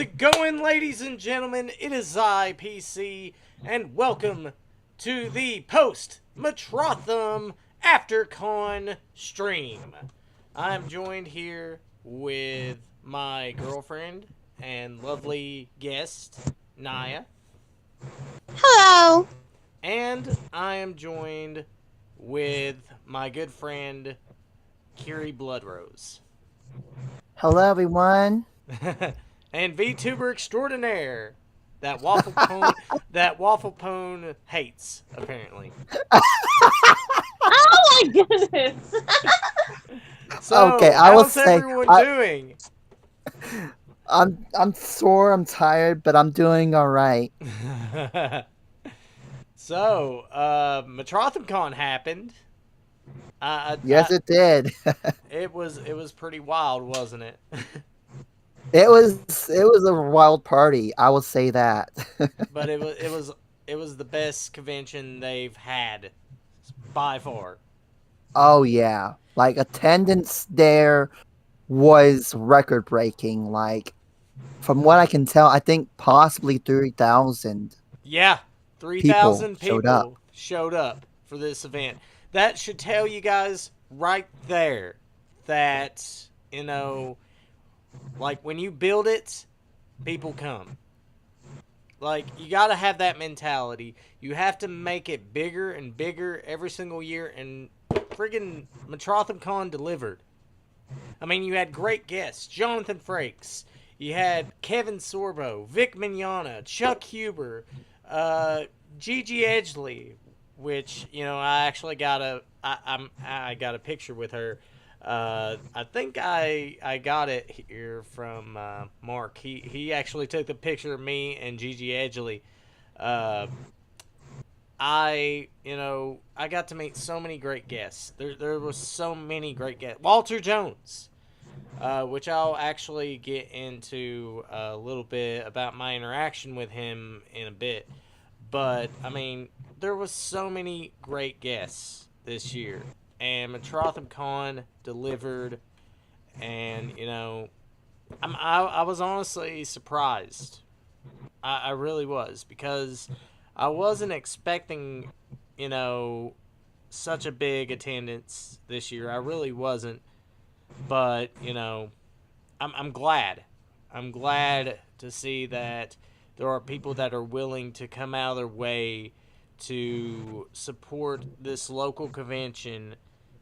it going, ladies and gentlemen? It is I, PC, and welcome to the post Metrotham AfterCon stream. I'm joined here with my girlfriend and lovely guest, Naya, Hello. and I am joined with my good friend, Kiri Bloodrose. Hello, everyone. And VTuber extraordinaire. That waffle pone hates, apparently. Oh my goodness. Okay, So, I will how's say everyone doing? I'm sore, I'm tired, but I'm doing all right. So, MetrothamCon happened. Yes, it did. It was pretty wild, wasn't it? It was a wild party. I will say that. But it was the best convention they've had by far. Oh yeah, like attendance there was record breaking. Like from what I can tell, I think possibly 3,000 Yeah, three people thousand showed up. people showed up for this event. That should tell you guys right there that, like when you build it, people come. Like, you gotta have that mentality. You have to make it bigger and bigger every single year, and friggin' Metrotham Con delivered. I mean, you had great guests: Jonathan Frakes, you had Kevin Sorbo, Vic Mignogna, Chuck Huber, uh, Gigi Edgley, which I actually I got a picture with her. I think I got it here from Mark. He actually took the picture of me and Gigi Edgley. Uh, I got to meet so many great guests. There was so many great guests. Walter Jones, which I'll actually get into a little bit about my interaction with him in a bit. But I mean, there was so many great guests this year, and Metrotham Con delivered. And I was honestly surprised. I really was, because I wasn't expecting, you know, such a big attendance this year. I really wasn't. But I'm glad. I'm glad to see that there are people that are willing to come out of their way to support this local convention.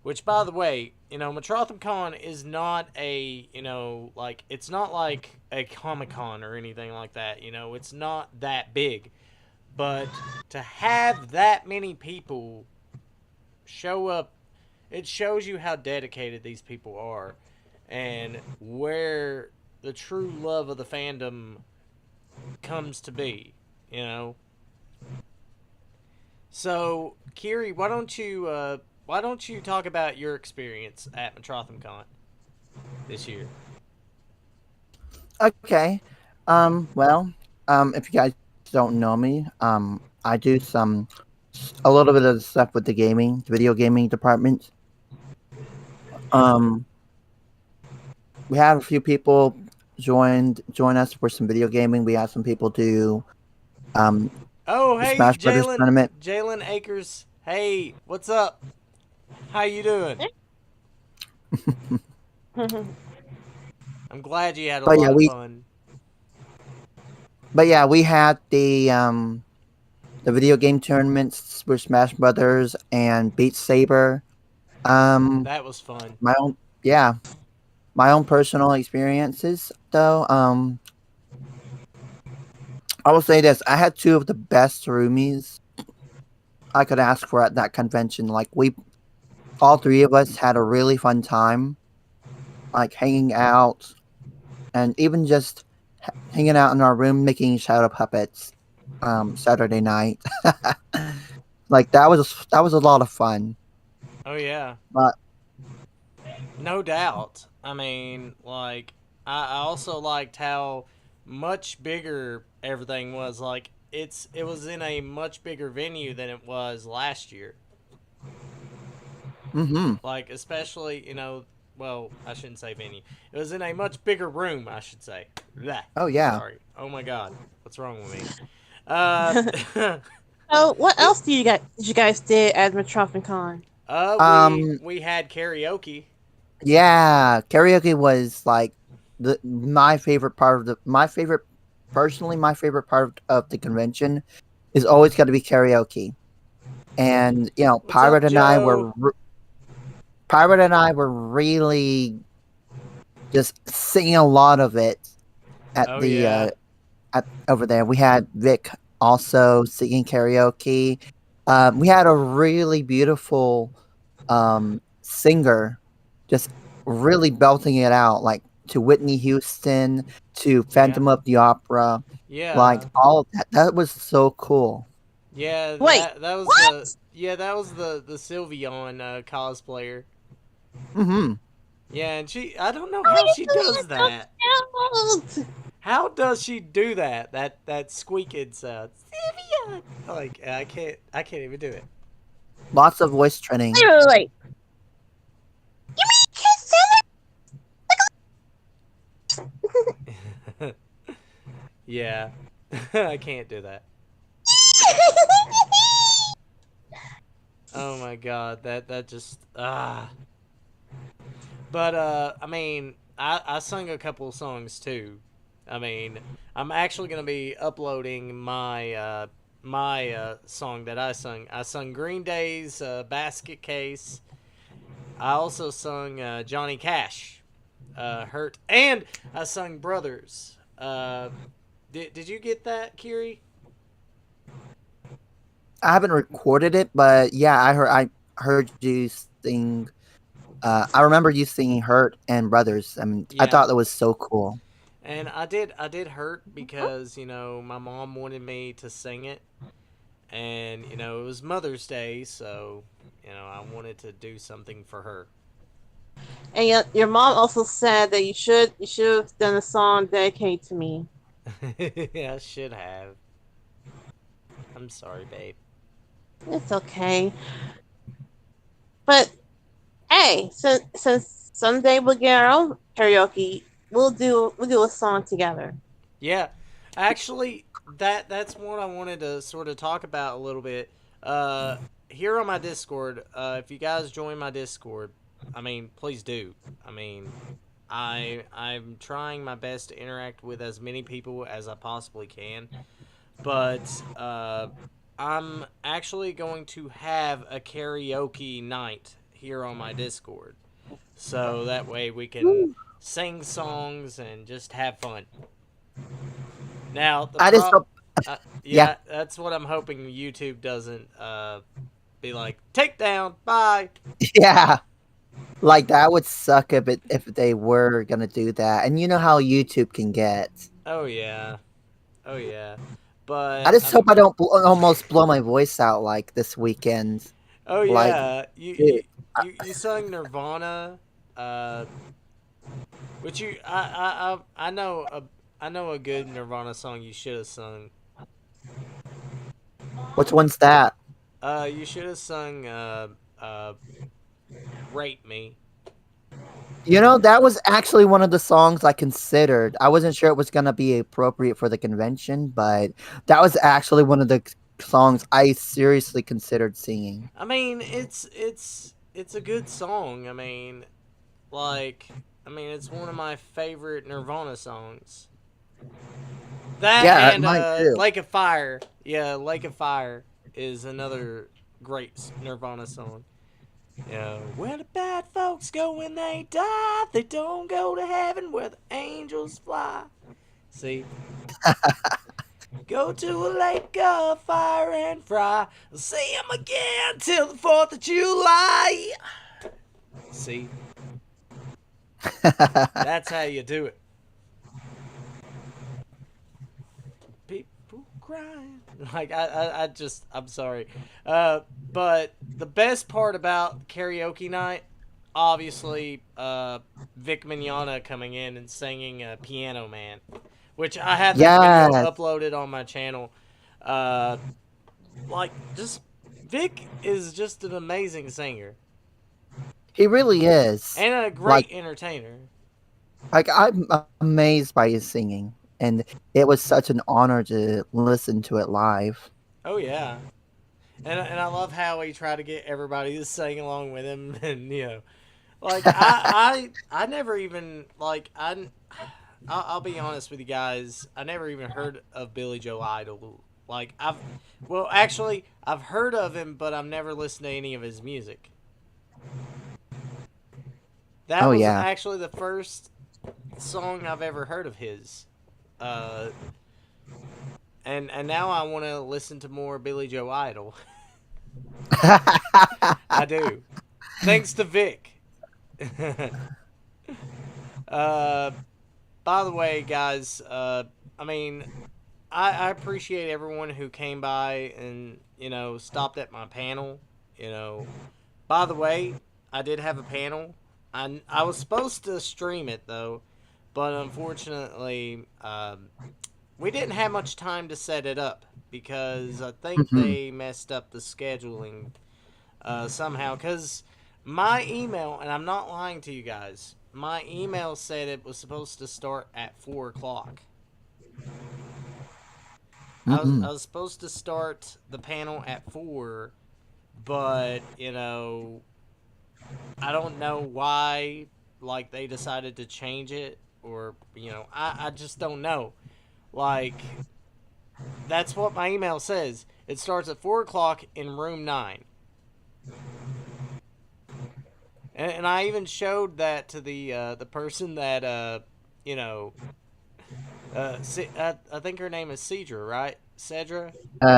Which, by the way, Metrotham Con is not it's not like a Comic Con or anything like that. It's not that big. But to have that many people show up, it shows you how dedicated these people are, and where the true love of the fandom comes to be, you know. So, Kiri, why don't you talk about your experience at Metrotham Con this year? Okay. Well, if you guys don't know me, I do a little bit of stuff with the video gaming department. Um, we had a few people join us for some video gaming. We had some people do um Oh, the hey, Smash Brothers tournament. Jalen Akers. Hey, what's up? How you doing? I'm glad you had a But yeah, lot of we fun. but yeah, we had the video game tournaments for Smash Brothers and Beat Saber. Um, That was fun. my own yeah, my own personal experiences though. I will say this: I had two of the best roomies I could ask for at that convention. Like all three of us had a really fun time, like hanging out and even just hanging out in our room making shadow puppets. Saturday night, like that was a lot of fun. Oh yeah. But No doubt. I mean, like, I also liked how much bigger everything was. Like, it was in a much bigger venue than it was last year. mm-hmm. Like, especially, Well, I shouldn't say venue. It was in a much bigger room, I should say. Bleh. Oh yeah. Sorry. Oh my God, what's wrong with me? Uh, Oh, what it, else did you guys did at Metrotham Con? Um. we had karaoke. Yeah. Karaoke was like the my favorite part of the my favorite personally my favorite part of the convention is always got to be karaoke. And What's up, Joe? Pirate and I were really just singing a lot of it at Oh the yeah, over there. We had Vic also singing karaoke. We had a really beautiful singer just really belting it out, like to Whitney Houston, to yeah, Phantom of the Opera, like yeah, all of that. That was so cool. yeah. Wait, That was what? the Sylveon cosplayer. Hmm. Yeah, and she I don't know how she does Oh, that. you're so cute. How does she do that? That squeaking sound. Sylveon. Like I can't even do it. Lots of voice training. Wait. You Yeah, I can't do that. mean Oh my god, that just But I mean, I sung a couple of songs too. I mean, I'm actually gonna be uploading my song that I sung. I sung Green Day's Basket Case. I also sung Johnny Cash, Hurt, and I sung Brothers. Did you get that, Kiri? I haven't recorded it, but yeah, I heard you sing. I remember you singing "Hurt" and "Brothers." I mean, I Yeah. thought that was so cool. And I did hurt because my mom wanted me to sing it, and it was Mother's Day, so I wanted to do something for her. And your mom also said that you should have done a song dedicated to me. I should have. I'm sorry, babe. It's okay. But hey, since someday we'll get our own karaoke, we'll do a song together. Yeah, actually, that's what I wanted to sort of talk about a little bit. Uh, Here on my Discord, if you guys join my Discord, I mean, please do. I mean, I'm trying my best to interact with as many people as I possibly can, but I'm actually going to have a karaoke night here on my Discord, so that way we can Woo. sing songs and just have fun. Now the I just hope, yeah, yeah, that's what I'm hoping YouTube doesn't be like take down. Bye. yeah, like that would suck if they were gonna do that. And you know how YouTube can get. Oh yeah. Oh yeah. I But just hope I don't almost blow my voice out like this weekend. oh Like, yeah, dude, you sung Nirvana, uh, which I know a good Nirvana song you should have sung. which one's that? You should have sung uh, "Rape Me." That was actually one of the songs I considered. I wasn't sure it was gonna be appropriate for the convention, but that was actually one of the songs I seriously considered singing. I mean, it's a good song. It's one of my favorite Nirvana songs. That Yeah, and mine too. Lake of Fire. Yeah, Lake of Fire is another great Nirvana song. Yeah, where the bad folks go when they die, they don't go to heaven where the angels fly. See, go to a lake of fire and fry. See 'em again till the 4th of July. See, that's how you do it. People crying. Like I'm sorry. But the best part about karaoke night, obviously, Vic Mignogna coming in and singing "Piano Man," which I have that video Yes. uploaded on my channel. Uh, like just Vic is just an amazing singer. He really is. and a Like, great entertainer. I'm amazed by his singing, and it was such an honor to listen to it live. Oh yeah, and I love how he tried to get everybody to sing along with him, and like I never even I'll be honest with you guys. I never even heard of Billy Joe Idol. Like well, actually, I've heard of him, but I've never listened to any of his music. That Oh was yeah. actually the first song I've ever heard of his. Uh, and now I want to listen to more Billy Joe Idol. I do. Thanks to Vic. uh, by the way, guys, I mean, I appreciate everyone who came by and stopped at my panel. You know, by the way, I did have a panel. I was supposed to stream it though, but unfortunately, we didn't have much time to set it up because I think Mhm. they messed up the scheduling somehow. Because my email, and I'm not lying to you guys, my email said it was supposed to start at 4 o'clock. I Mm-mm. was supposed to start the panel at 4, but I don't know why like they decided to change it, or I just don't know. Like, that's what my email says. It starts at 4 o'clock in room 9. And I even showed that to the person that you know I think her name is Cedra, right? Cedra?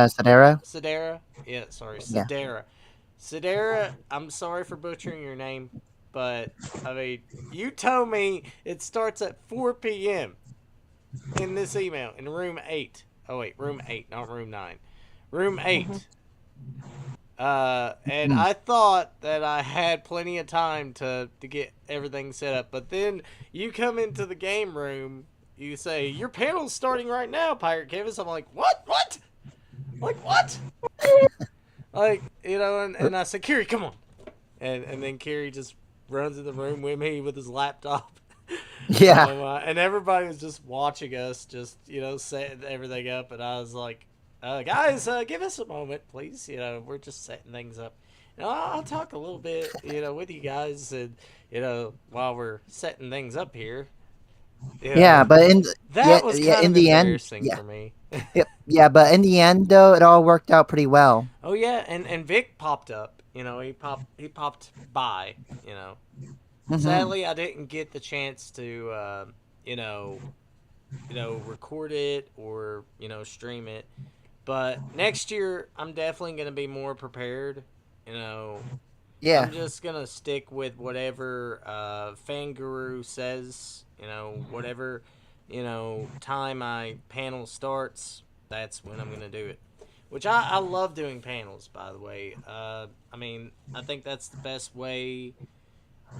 Sadara? Cedera? Yeah, sorry, Yeah. Cedera. Cedera, I'm sorry for butchering your name, but I mean, you told me it starts at 4 p.m. in this email in room 8. Oh wait, room 8, not room 9. Room Mhm. 8. And Mm. I thought that I had plenty of time to get everything set up, but then you come into the game room, you say your panel's starting right now, Pirate Canvas. I'm like, what? Like what? Like and I said, Kiri, come on, and then Kiri just runs in the room with me with his laptop. Yeah. And everybody was just watching us, just setting everything up, and I was like, "Guys, give us a moment, please. We're just setting things up. I'll talk a little bit, with you guys, and while we're setting things up here, you Yeah, know, but yeah, that was yeah, kind in of the end, embarrassing yeah. for me." Yep. Yeah, but in the end though, it all worked out pretty well. Oh yeah, and Vic popped up. He popped by. You know, Mhm. sadly, I didn't get the chance to, you know, record it or stream it. But next year, I'm definitely gonna be more prepared. You know, Yeah. I'm just gonna stick with whatever Fanguru says. Whatever time my panel starts. That's when I'm gonna do it. Which I love doing panels, by the way. I mean, I think that's the best way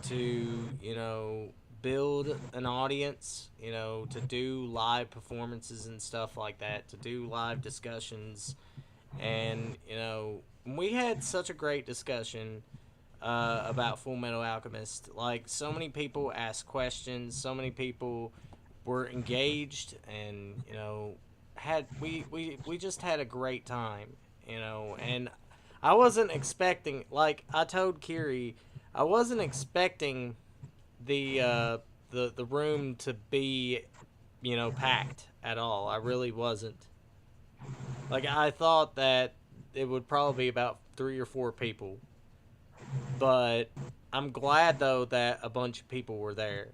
to build an audience, to do live performances and stuff like that, to do live discussions. And we had such a great discussion about Full Metal Alchemist. Like, so many people asked questions, so many people were engaged, and had we just had a great time. And I wasn't expecting, like I told Kiri, I wasn't expecting the room to be packed at all. I really wasn't. Like, I thought that it would probably be about 3 or 4 people, but I'm glad though that a bunch of people were there,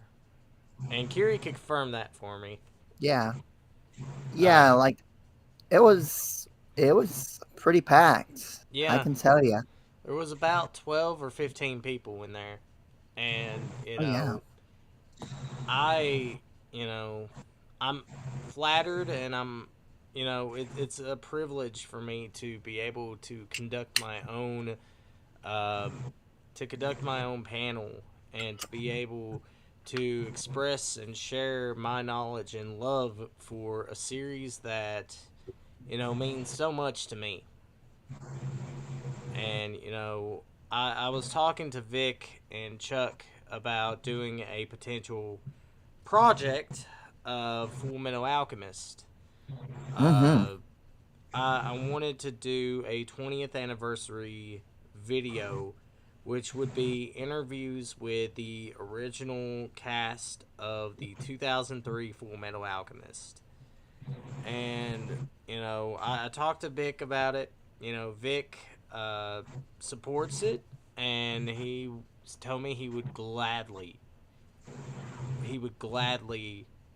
and Kiri could confirm that for me. Yeah. Yeah, Uh, like it was pretty packed. I yeah, can tell you. there was about 12 or 15 people in there, and Oh yeah. I, you know, I'm flattered, and it's a privilege for me to be able um, to conduct my own panel, and to be able to express and share my knowledge and love for a series that means so much to me. And I was talking to Vic and Chuck about doing a potential project of Full Metal Alchemist. Mm-hmm. Uh, I wanted to do a 20th anniversary video, which would be interviews with the original cast of the 2003 Full Metal Alchemist. And, I talked to Vic about it. Vic uh, supports it, and he told me he would gladly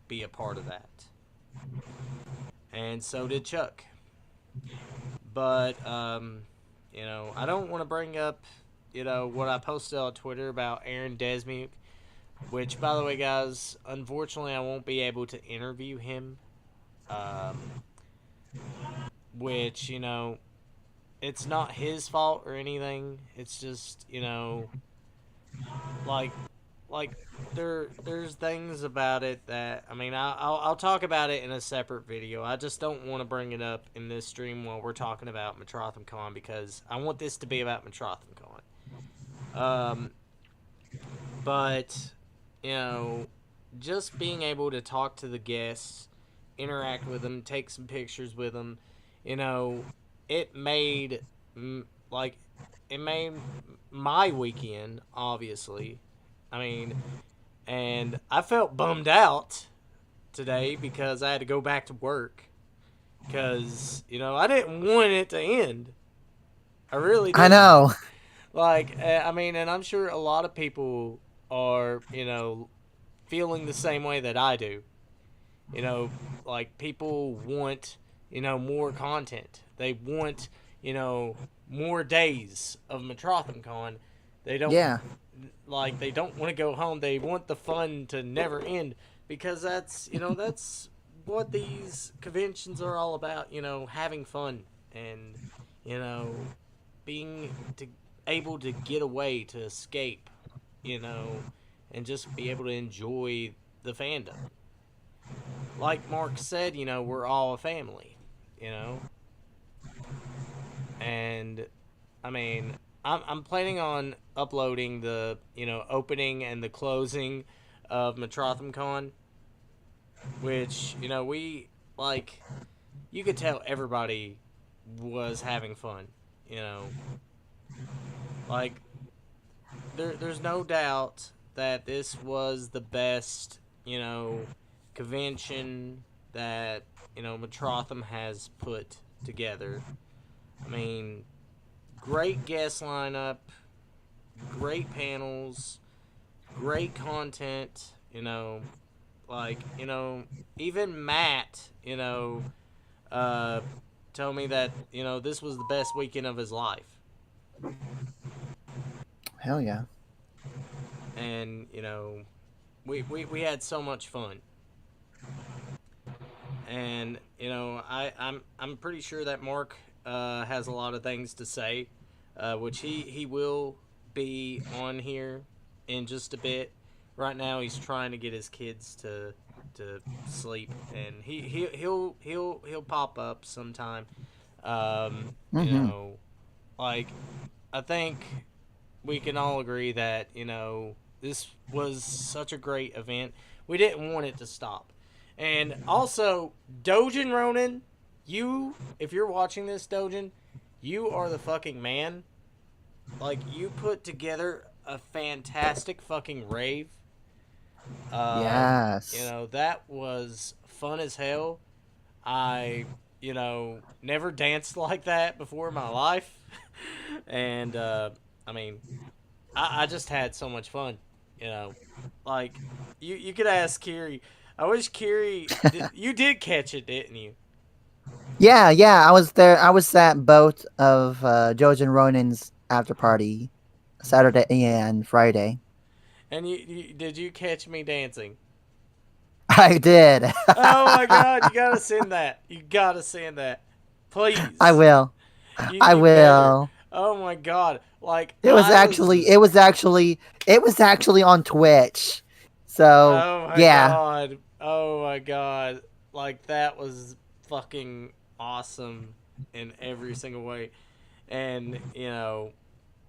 be a part of that. And so did Chuck. But I don't want to bring up, what I posted on Twitter about Aaron Desmuke, which, by the way, guys, unfortunately, I won't be able to interview him. Um, which it's not his fault or anything. It's just like like there's things about it that I'll talk about it in a separate video. I just don't want to bring it up in this stream while we're talking about Metrotham Con because I want this to be about Metrotham Con. But you know, just being able to talk to the guests, interact with them, take some pictures with them, you know, it made like it made my weekend. Obviously, I mean, and I felt bummed out today because I had to go back to work because I didn't want it to end. I really I didn't. know. And I'm sure a lot of people are feeling the same way that I do. You know, like people want more content. They want more days of Metrotham Con. They don't Yeah. they don't want to go home. They want the fun to never end because that's what these conventions are all about. Having fun and you know being able to get away, to escape, you know, and just be able to enjoy the fandom. Like Mark said, we're all a family, you know, and I mean, I'm planning on uploading the opening and the closing of Metrotham Con, which we like. You could tell everybody was having fun, you know, like there's no doubt that this was the best convention that Metrotham has put together. I mean, great guest lineup, great panels, great content, even Matt, uh, told me that, this was the best weekend of his life. Hell yeah. And, we had so much fun. And, I'm pretty sure that Mark has a lot of things to say, which he will be on here in just a bit. Right now, he's trying to get his kids to sleep, and he'll pop up sometime. Um, you Mm-hmm. know, like I think we can all agree that this was such a great event. We didn't want it to stop, and also Dojin Ronin, if you're watching this, Dojin, you are the fucking man. Like you put together a fantastic fucking rave. Yes. That was fun as hell. I, never danced like that before in my life. And, I mean, I just had so much fun, you know. Like, you could ask Kiri. I wish Kiri, you did catch it, didn't you? Yeah, yeah. I was there. I was at both of Jojen Ronin's after party, Saturday and Friday. And did you catch me dancing? I did. Oh my god, you gotta send that. You gotta send that. I Please. will. I You better. will. Oh my god. Like It was I was actually. It was actually. It was actually on Twitch. So Oh my yeah. god. Oh my god. Like that was fucking awesome in every single way. And,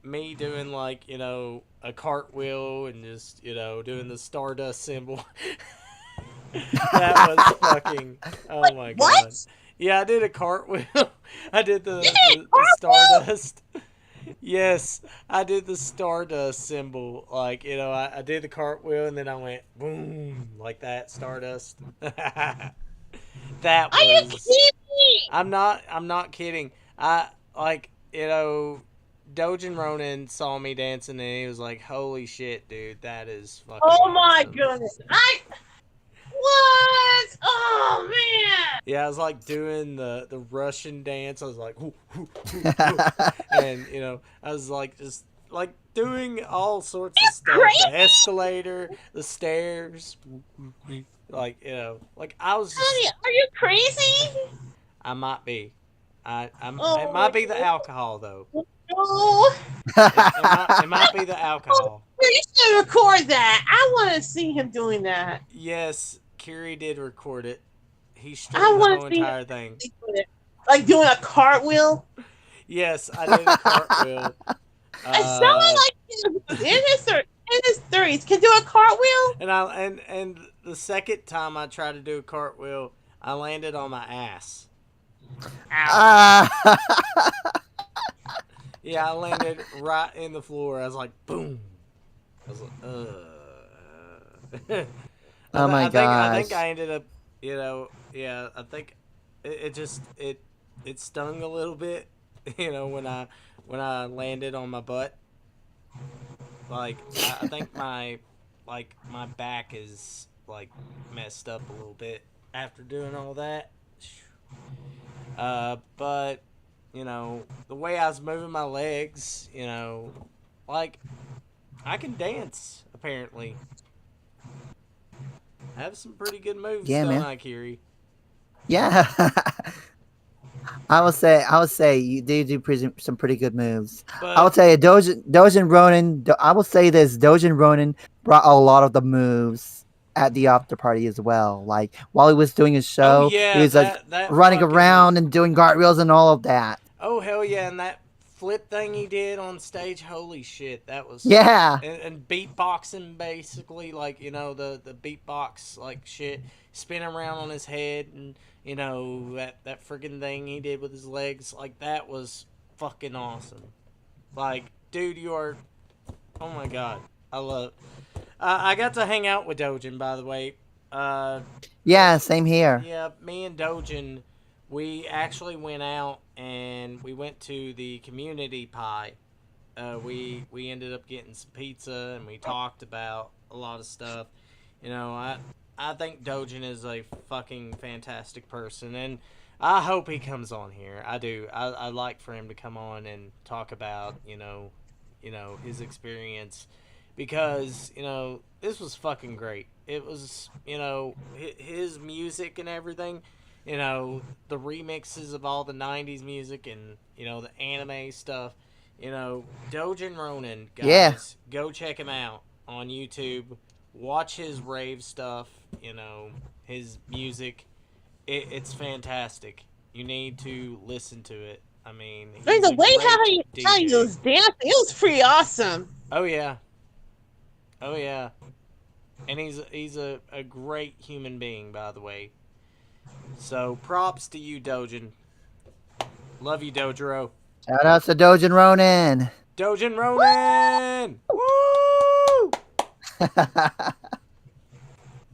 me doing like a cartwheel and just doing the stardust symbol. That was fucking. Oh Like my god. what? Yeah, I did a cartwheel. I did You the, did a the the cartwheel? stardust. Yes, I did the stardust symbol. Like I did the cartwheel and then I went boom like that stardust. That Are you was. kidding me? I'm not kidding. I like Dojin Ronan saw me dancing and he was like, "Holy shit, dude, that is fucking Oh my awesome." goodness! What? Oh man! Yeah, I was like doing the Russian dance. I was like, hoo, hoo, hoo, hoo. And I was like just like doing all sorts of stuff. The Crazy? escalator, the stairs, like like I was just. Honey, are you crazy? I might be. It Oh might my be the alcohol though. goodness! No. It might be the alcohol. You should record that. I want to see him doing that. Yes, Kiri did record it. He I streamed the want whole to see him entire thing. doing it. Like doing a cartwheel. Yes, I did a cartwheel. It sounded like he was in his 30s. Can do a cartwheel? And the second time I tried to do a cartwheel, I landed on my ass. Ow. Yeah, I landed right in the floor. I was like, boom. I was like, Oh my I think gosh. I ended up, yeah. I think it just it stung a little bit, when I landed on my butt. Like I think my back is like messed up a little bit after doing all that. But the way I was moving my legs, like I can dance apparently. I have some pretty good moves, Yeah, don't man. I, Kiri? Yeah. I would say you do some pretty good moves. I will But tell you, Dojin Ronin. I will say this: Dojin Ronin brought a lot of the moves at the after party as well. Like while he was doing his oh show, he yeah, was like that running fucking. around and doing cartwheels and all of that. Oh hell yeah, and that flip thing he did on stage, holy shit, that was. Yeah, And beatboxing basically, like the beatbox like shit, spinning around on his head, and that freaking thing he did with his legs, like that was fucking awesome. Like, dude, you are. Oh my god, I love. I got to hang out with Dojin, by the way. Uh, yeah, same here. yeah, me and Dojin, we actually went out and we went to the community pie. We ended up getting some pizza and we talked about a lot of stuff. I think Dojin is a fucking fantastic person, and I hope he comes on here. I do. I'd like for him to come on and talk about his experience, because this was fucking great. It was his music and everything. The remixes of all the '90s music and the anime stuff. Dojin Ronin, Yeah, guys, go check him out on YouTube. Watch his rave stuff. His music. It's fantastic. You need to listen to it. I mean, Like he's the a way great how he DJ. was dancing, it was pretty awesome. Oh yeah, oh yeah, and he's a great human being, by the way. So props to you, Dojin. Love you, Dojiro. shout out to Dojin Ronin. Dojin Ronin. Woo!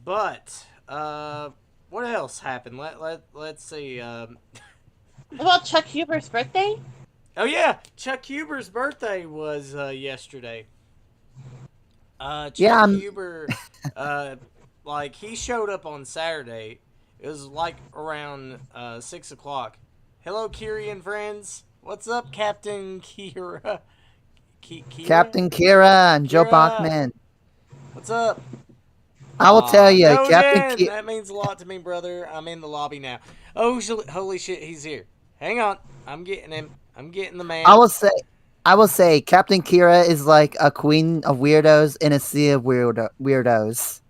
But what else happened? Let's see. About Chuck Huber's birthday? Oh yeah, Chuck Huber's birthday was yesterday. Yeah, Chuck Huber, like he showed up on Saturday. It was like around 6 o'clock. Hello, Kiri and friends. What's up, Captain Kira? Kira? Captain Kira and Joe Kira, Bachman. what's up? I will tell you, Captain Dojin! Kira. That means a lot to me, brother. I'm in the lobby now. Oh, holy shit, he's here. Hang on. I'm getting him. I'm getting the man. I will say, Captain Kira is like a queen of weirdos in a sea of weirdos.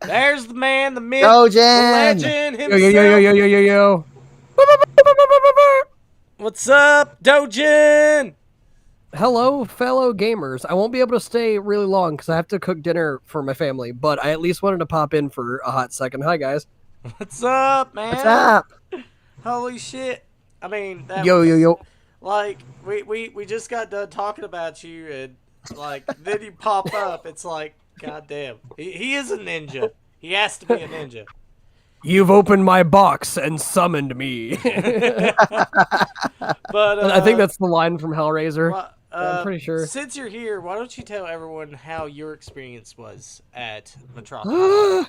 There's the man, the myth, the Dojin! legend Yo, yo, yo, yo, himself. yo, yo, yo, yo. What's up, Dojin? hello, fellow gamers. I won't be able to stay really long because I have to cook dinner for my family, but I at least wanted to pop in for a hot second. Hi, guys. What's up, What's man? up? Holy shit! I mean, that Yo, yo, was yo. like we just got done talking about you, and like then you pop up. It's like, goddamn, he is a ninja. He has to be a ninja. You've opened my box and summoned me. But I think that's the line from Hellraiser. well, I'm pretty sure. since you're here, why don't you tell everyone how your experience was at Metrotham?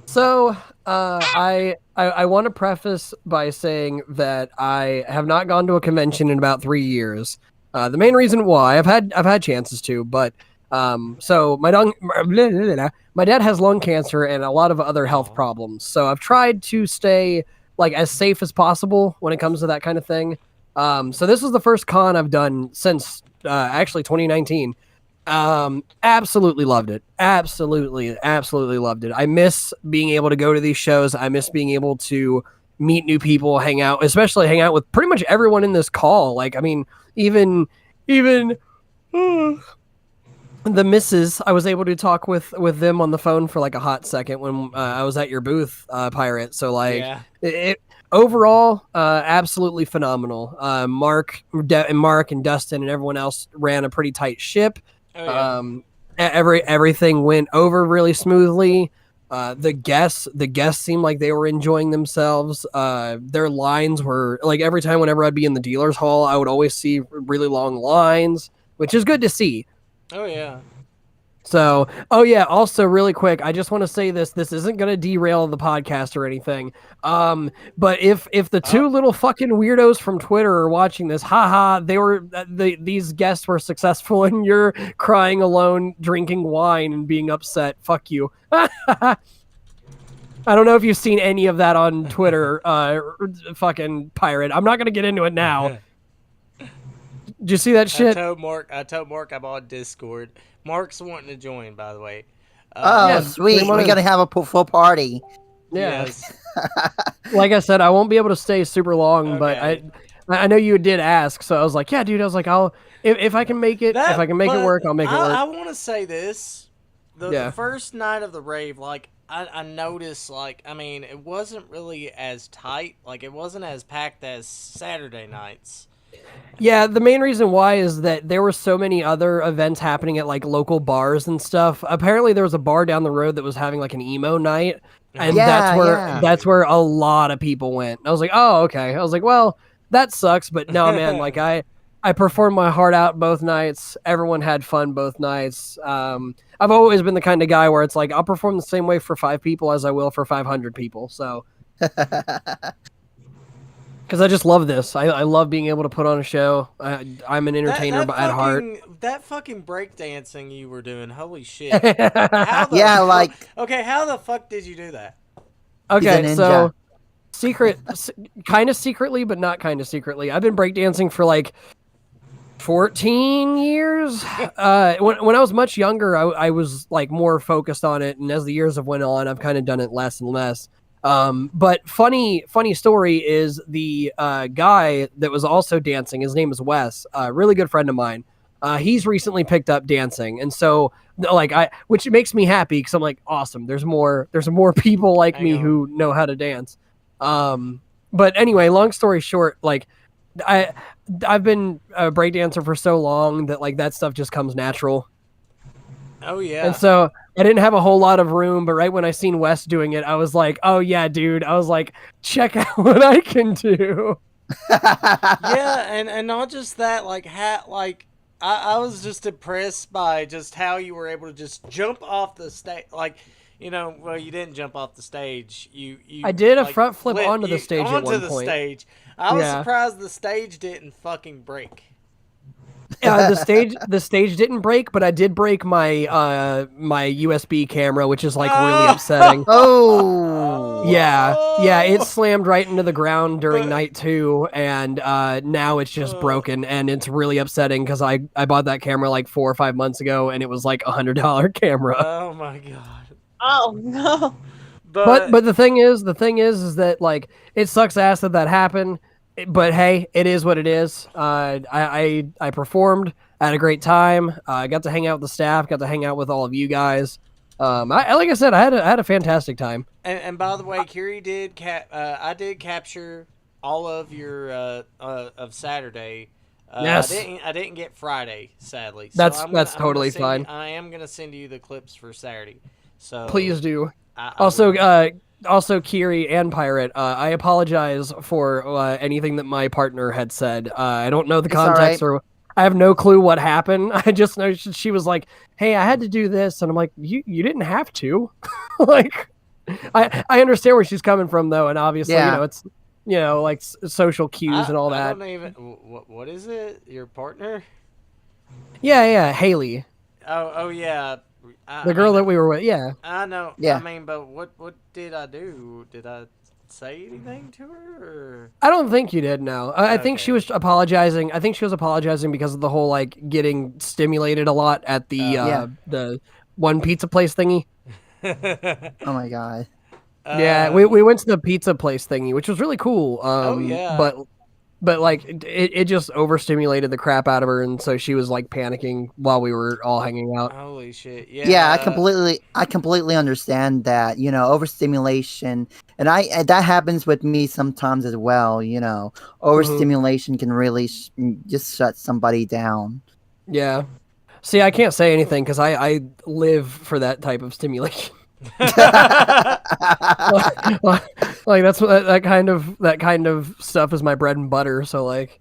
So, I want to preface by saying that I have not gone to a convention in about 3 years. The main reason why I've had chances to, but so my dad has lung cancer and a lot of other health Aw. problems. So I've tried to stay like as safe as possible when it comes to that kind of thing. So this was the first con I've done since actually 2019. Absolutely loved it. Absolutely loved it. I miss being able to go to these shows. I miss being able to meet new people, hang out, especially hang out with pretty much everyone in this call. Like, I mean, even the misses, I was able to talk with them on the phone for like a hot second when I was at your booth, Pirate. So like, Yeah. it overall, absolutely phenomenal. Mark and Dustin and everyone else ran a pretty tight ship. Oh yeah. Everything went over really smoothly. The guests seemed like they were enjoying themselves. Their lines were like every time whenever I'd be in the dealer's hall, I would always see really long lines, which is good to see. Oh yeah. So, oh yeah, also really quick, I just want to say this isn't going to derail the podcast or anything. But if the two little fucking weirdos from Twitter are watching this, haha, these guests were successful and you're crying alone, drinking wine and being upset. Fuck you. I don't know if you've seen any of that on Twitter, fucking Pirate. I'm not going to get into it now. Did you see that shit? I told Mark I'm on Discord. Mark's wanting to join, by the way. Oh, Yeah, sweet. we wanna- We're going to have a full party. Yeah. Yes. Like I said, I won't be able to stay super long, but Okay. I know you did ask, so I was like, yeah, dude. I was like, if I can make it, if I can make it But work, I'll make it work. I want to say this: the Yeah. first night of the rave, like I noticed, like I mean, it wasn't really as tight. Like it wasn't as packed as Saturday nights. Yeah, the main reason why is that there were so many other events happening at like local bars and stuff. Apparently, there was a bar down the road that was having like an emo night, and Yeah, that's where a lot of people went. I was like, oh, okay. I was like, well, that sucks, but no, man. Like I performed my heart out both nights. Everyone had fun both nights. I've always been the kind of guy where it's like I'll perform the same way for 5 people as I will for 500 people. So. Because I just love this. I love being able to put on a show. I'm an entertainer at heart. That fucking breakdancing you were doing, holy shit! How the Yeah, fuck- like- okay, how the fuck did you do that? Okay, ninja. so kind of secretly, but not kind of secretly. I've been breakdancing for like 14 years. When I was much younger, I was like more focused on it, and as the years have went on, I've kind of done it less and less. But funny story is the guy that was also dancing. His name is Wes, a really good friend of mine. He's recently picked up dancing, and so like which makes me happy because I'm like, awesome. There's more people like me who know how to dance. But anyway, long story short, like I've been a breakdancer for so long that like that stuff just comes natural. Oh yeah. And so I didn't have a whole lot of room, but right when I seen Wes doing it, I was like, oh yeah, dude. I was like, check out what I can do. Yeah, and not just that, like I was just impressed by just how you were able to just jump off the stage, like, you know, well, you didn't jump off the stage. You I did a like, front flip onto the stage at onto one the point. stage. I was Yeah. surprised the stage didn't fucking break. The stage didn't break, but I did break my my USB camera, which is like really upsetting. Oh. Yeah, it slammed right into the ground during night 2, and now it's just broken, and it's really upsetting because I bought that camera like 4 or 5 months ago, and it was like $100 camera. Oh my god. Oh no. But the thing is that like it sucks ass that happened. but hey, it is what it is. I performed. I had a great time. I got to hang out with the staff. Got to hang out with all of you guys. Like I said, I had a fantastic time. And by the way, Curie did I did capture all of your of Saturday. Yes. I didn't get Friday, sadly. So That's totally fine. I am gonna send you the clips for Saturday. So Please do. I Also, will. also Kiri and Pirate, I apologize for anything that my partner had said. I don't know the It's all context right. or I have no clue what happened. I just know she was like, "Hey, I had to do this," and I'm like, "You didn't have to." Like, I understand where she's coming from though, and obviously, Yeah. it's like social cues and all I that. don't even. What is it? Your partner? Yeah, Haley, Oh yeah. the girl that we were with. Yeah. I know. Yeah. I mean, but what did I do? Did I say anything to her? Or? I don't think you did. No, I think she Okay. was apologizing. I think she was apologizing because of the whole like getting stimulated a lot at the Yeah. the one pizza place thingy. Oh my god. Yeah, we went to the pizza place thingy, which was really cool. Oh yeah. But like it just overstimulated the crap out of her, and so she was like panicking while we were all hanging out. Holy shit! Yeah. Yeah, I completely understand that. Overstimulation, and that happens with me sometimes as well. Overstimulation can really just shut somebody down. Yeah. See, I can't say anything because I live for that type of stimulation. Like that's what that kind of stuff is my bread and butter. So like,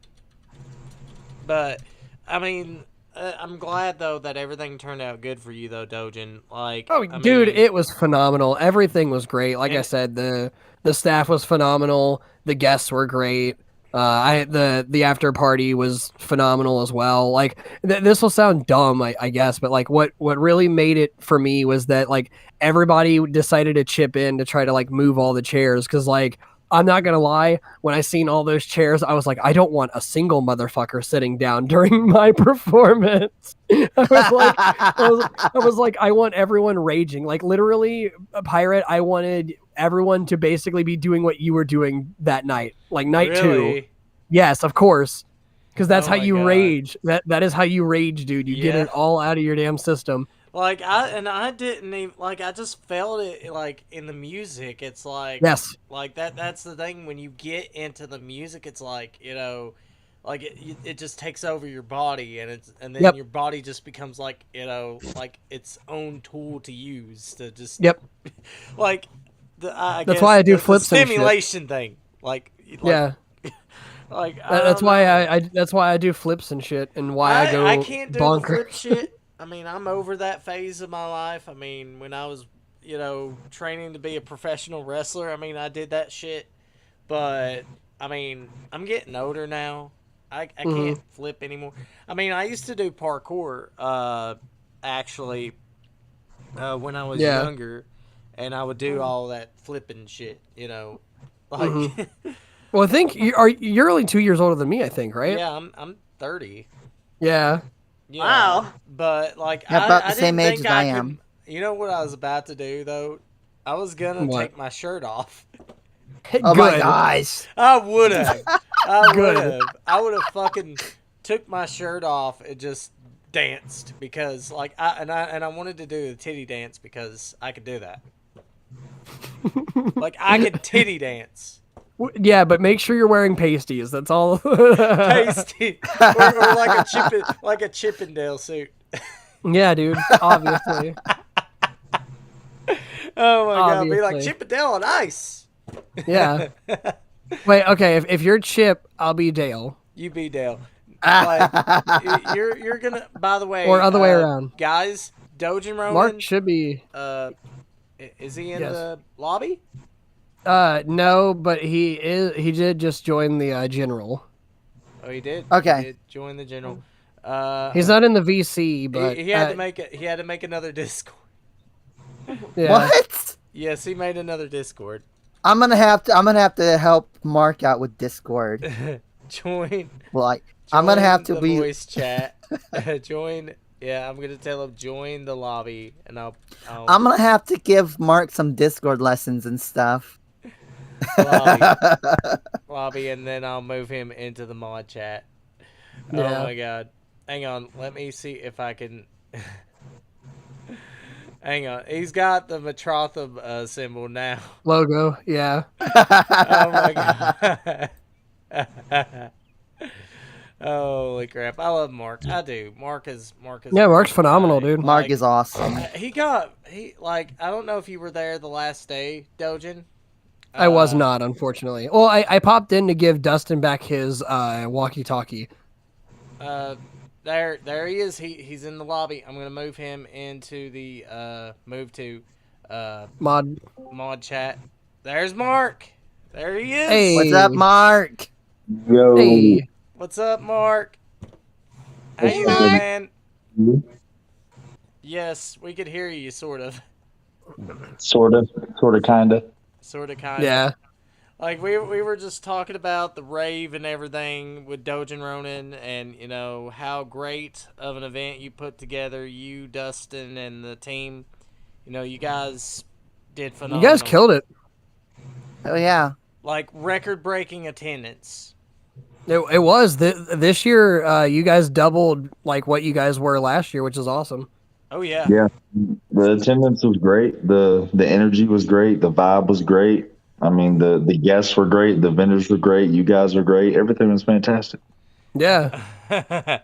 But I mean, I'm glad though that everything turned out good for you though, Dojin. Like, oh, I dude, mean, it was phenomenal. Everything was great. Like I And- said, the staff was phenomenal. The guests were great. The after party was phenomenal as well. Like this will sound dumb, I guess, but like what really made it for me was that like everybody decided to chip in to try to like move all the chairs because like I'm not gonna lie, when I seen all those chairs, I was like, I don't want a single motherfucker sitting down during my performance. I was like, I want everyone raging. Like literally, a pirate. I wanted everyone to basically be doing what you were doing that night, like night two. really? Yes, of course, because that's Oh how my you God. rage. That is how you rage, dude. You get Yeah. it all out of your damn system. Like I didn't even like I just felt it like in the music. It's like Yes. like that's the thing when you get into the music. It's like like it just takes over your body and then Yep. your body just becomes like like its own tool to use to just Yep. like I That's guess why I do the flips and shit. stimulation thing. Like Yeah. like That's why that's why I do flips and shit, and why I go I can't do the bonkers. flip shit. I mean, I'm over that phase of my life. I mean, when I was, training to be a professional wrestler, I mean, I did that shit. But, I mean, I'm getting older now. I can't flip anymore. I mean, I used to do parkour, actually, when I was Yeah. younger. And I would do all that flipping shit, Like, Well, I think you're only 2 years older than me. I think, right? yeah, I'm 30. Yeah. Yeah, Wow. But like Yeah, about I the same didn't age think as I could- am. You know what I was about to do though? I was gonna What? take my shirt off. Oh my Good. gosh. I would have. I Good. would have. I would have fucking took my shirt off and just danced because like I wanted to do the titty dance because I could do that. Like I could titty dance. Yeah, but make sure you're wearing pasties. That's all. Pasty. or like a Chippendale suit. Yeah, dude. Obviously. Oh my god, be like Obviously. Chippendale on ice. Yeah. Wait. Okay. If you're Chip, I'll be Dale. You be Dale. Like, you're gonna. By the way, Or other way around. guys. Dojin Roman. Mark should be. Is he in Yes. the lobby? No, but he is. He did just join the general. Oh, he did. Okay. He did join the general. He's not in the VC, but he had to make it. He had to make another Discord. Yeah. What? Yes, he made another Discord. I'm gonna have to help Mark out with Discord. Join. I'm gonna have to the be. voice chat. Join. Yeah, I'm gonna tell him join the lobby, and I'll I'm gonna have to give Mark some Discord lessons and stuff. lobby, and then I'll move him into the mod chat. Oh Yeah. my god. Hang on, let me see if I can. Hang on, he's got the Metrotham symbol now. Logo. Yeah. Oh my god. Holy crap! I love Mark. I do. Mark is. Yeah, a Mark's great phenomenal, guy. dude. Mark Like, is awesome. he like I don't know if you were there the last day, Dojin. I was not, unfortunately. Well, I popped in to give Dustin back his walkie-talkie. There he is. He's in the lobby. I'm gonna move him into the mod chat. There's Mark. There he is. Hey. What's up, Mark? Yo. Hey. What's up, Mark? How Hey, you Mark. doing, man? Yes, we could hear you, sort of. Sort of, kind of. Sort of, kind of. Yeah. Like, we were just talking about the rave and everything with Dojin Ronin and, you know, how great of an event you put together, you, Dustin, and the team. You know, you guys did phenomenal. You guys killed it. Oh yeah. Like, record-breaking attendance. It was. This year, you guys doubled like what you guys were last year, which is awesome. Oh, yeah. Yeah, the attendance was great. The energy was great. The vibe was great. I mean, the guests were great. The vendors were great. You guys were great. Everything was fantastic. Yeah.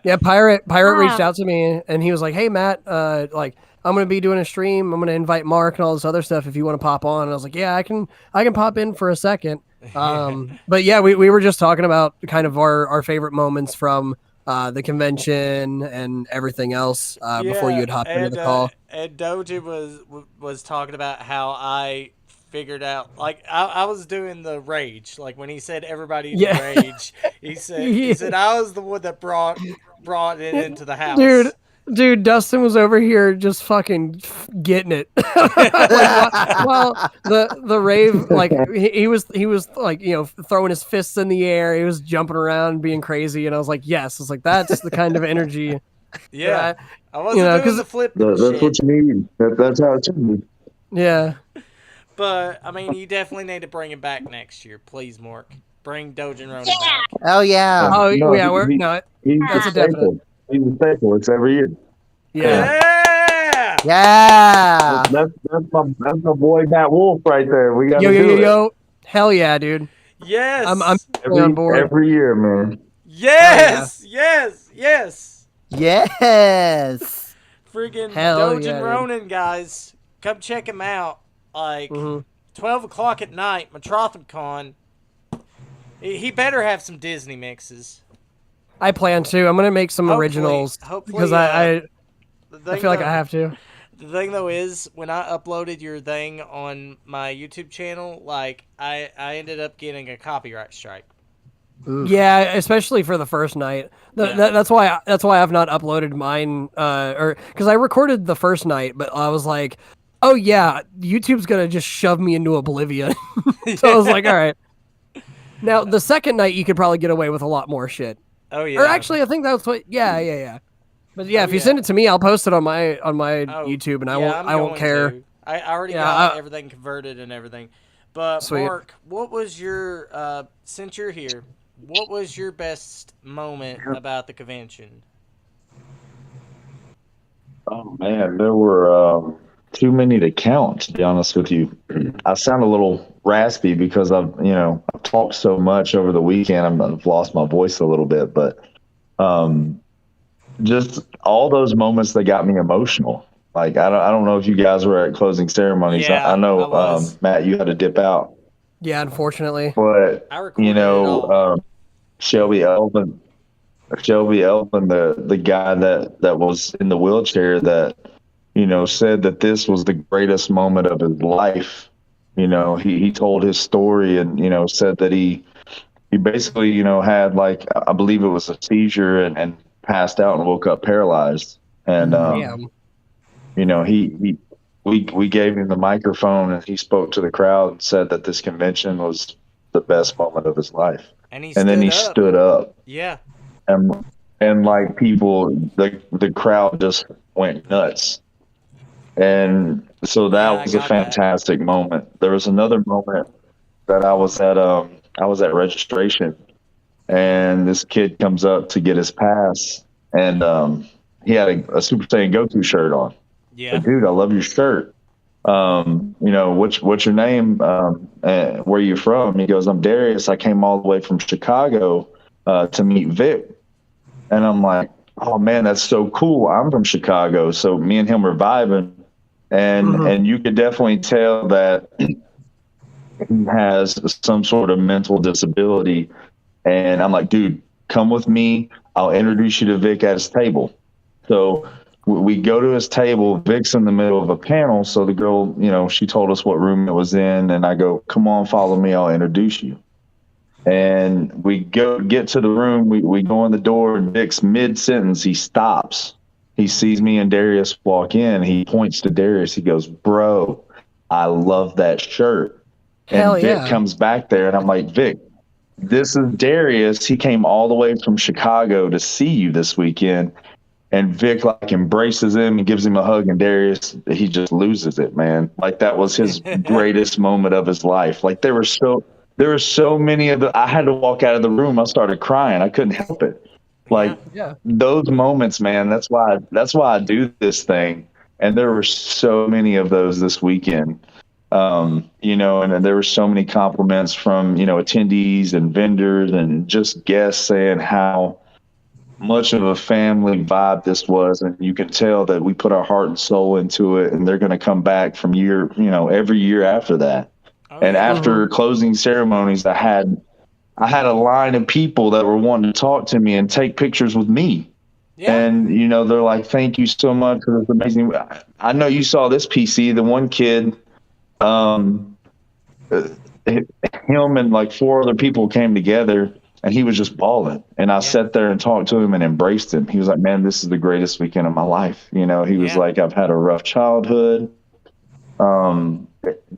Yeah, Pirate reached Wow. out to me and he was like, "Hey Matt, like I'm gonna be doing a stream. I'm gonna invite Mark and all this other stuff if you want to pop on." And I was like, "Yeah, I can pop in for a second." But yeah, we were just talking about kind of our favorite moments from the convention and everything else before you had hopped into the call. And Doji was talking about how I figured out, like, I was doing the rage, like when he said everybody Yeah. rage, he said I was the one that brought it into the house. Dude, Dustin was over here just fucking getting it. While the rave, like he was like, you know, throwing his fists in the air. He was jumping around, being crazy, and I was like, yes, it's like that's the kind of energy. Yeah, that I wasn't doing 'cause the flip That's shit, what you need. That's how it should be. Yeah. but I mean, you definitely need to bring him back next year, please, Mark. Bring Dojin Ronin Yeah. back. Oh yeah. Oh No, yeah, he's that's a a definite. staple. He's a staple. It's every year. Yeah. Yeah. Yeah. That's my boy Matt Wolf right there. We got to do it Yo. Hell yeah, dude. Yes. I'm on board. every year, man. Yes. Yes. Yes. Friggin' Hell Dojin yeah, dude. Ronin, guys. Come check him out. Like, Mhm. 12 o'clock at night, Metrotham Con. He better have some Disney mixes. I plan to. I'm gonna make some originals hopefully, because I The feel like thing, I have to. The thing, though, is when I uploaded your thing on my YouTube channel, like, I ended up getting a copyright strike. Yeah, especially for the first night. That's why I've not uploaded mine, or because I recorded the first night, but I was like, oh yeah, YouTube's gonna just shove me into oblivion. So I was like, all right. Now the second night, you could probably get away with a lot more shit. Oh, yeah. Or actually, I think that's what. Yeah. But yeah, Oh, if you yeah. send it to me, I'll post it on my Oh, YouTube, and I yeah, I'm won't going care. to. I already Yeah, got everything converted and everything. But Sweet. Mark, what was your since you're here, what was your best moment about the convention? Oh man, there were too many to count. To be honest with you, I sound a little raspy because I've talked so much over the weekend. I've lost my voice a little bit, but just all those moments that got me emotional. Like I don't know if you guys were at closing ceremonies. Yeah, I know I was. Matt, you had to dip out, Yeah, unfortunately. but I recorded it all. Shelby Elvin, the guy that was in the wheelchair that said that this was the greatest moment of his life. He told his story and said that he basically had, like, I believe it was a seizure and passed out and woke up paralyzed. And Damn. we gave him the microphone and he spoke to the crowd and said that this convention was the best moment of his life. And Then he stood up. stood up. Yeah. And like people, the crowd just went nuts. And so that Yeah, I was a got that. fantastic moment. There was another moment that I was at registration, and this kid comes up to get his pass, and he had a Super Saiyan Goku shirt on. Yeah. Like, dude, I love your shirt. You know, what's your name? Where you from? He goes, I'm Darius. I came all the way from Chicago to meet Vic. And I'm like, oh man, that's so cool. I'm from Chicago, so me and him were vibing, and you could definitely tell that he has some sort of mental disability. And I'm like, dude, come with me. I'll introduce you to Vic at his table. So we go to his table. Vic's in the middle of a panel. So the girl, you know, she told us what room it was in, and I go, come on, follow me. I'll introduce you. And we get to the room. We go in the door, and Vic's mid sentence, he stops. He sees me and Darius walk in. He points to Darius. He goes, bro, I love that shirt. Hell And Vic yeah. comes back there, and I'm like, Vic, this is Darius. He came all the way from Chicago to see you this weekend. And Vic like embraces him and gives him a hug, and Darius, he just loses it, man. Like that was his greatest moment of his life. Like there were so many of the I had to walk out of the room. I started crying. I couldn't help it. Like Yeah. those moments, man, that's why I do this thing. And there were so many of those this weekend. You know, and there were so many compliments from, you know, attendees and vendors and just guests saying how much of a family vibe this was, and you can tell that we put our heart and soul into it, and they're going to come back from every year after that. Oh, And yeah. after closing ceremonies, I had a line of people that were wanting to talk to me and take pictures with me. Yeah. And you know, they're like, "Thank you so much for this amazing." I know you saw this PC. The one kid, him and like four other people came together, and he was just bawling. And I sat there and talked to him and embraced him. He was like, man, this is the greatest weekend of my life. You know, he was Yeah. like, I've had a rough childhood.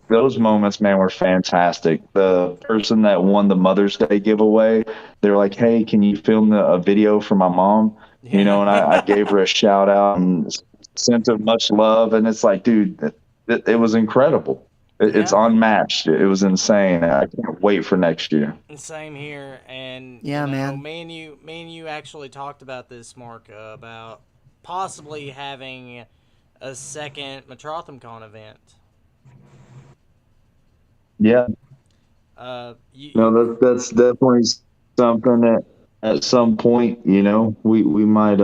Those moments, man, were fantastic. The person that won the Mother's Day giveaway, they were like, hey, can you film a video for my mom? You know, and I gave her a shout out and sent her much love. And it's like, dude, it was incredible. It's Yeah. unmatched. It was insane. I can't wait for next year. Same here, and Yeah, you know, man. me and you actually talked about this, Mark, about possibly having a second Metrotham Con event. Yeah. You, No, that's definitely something that at some point, you know, we might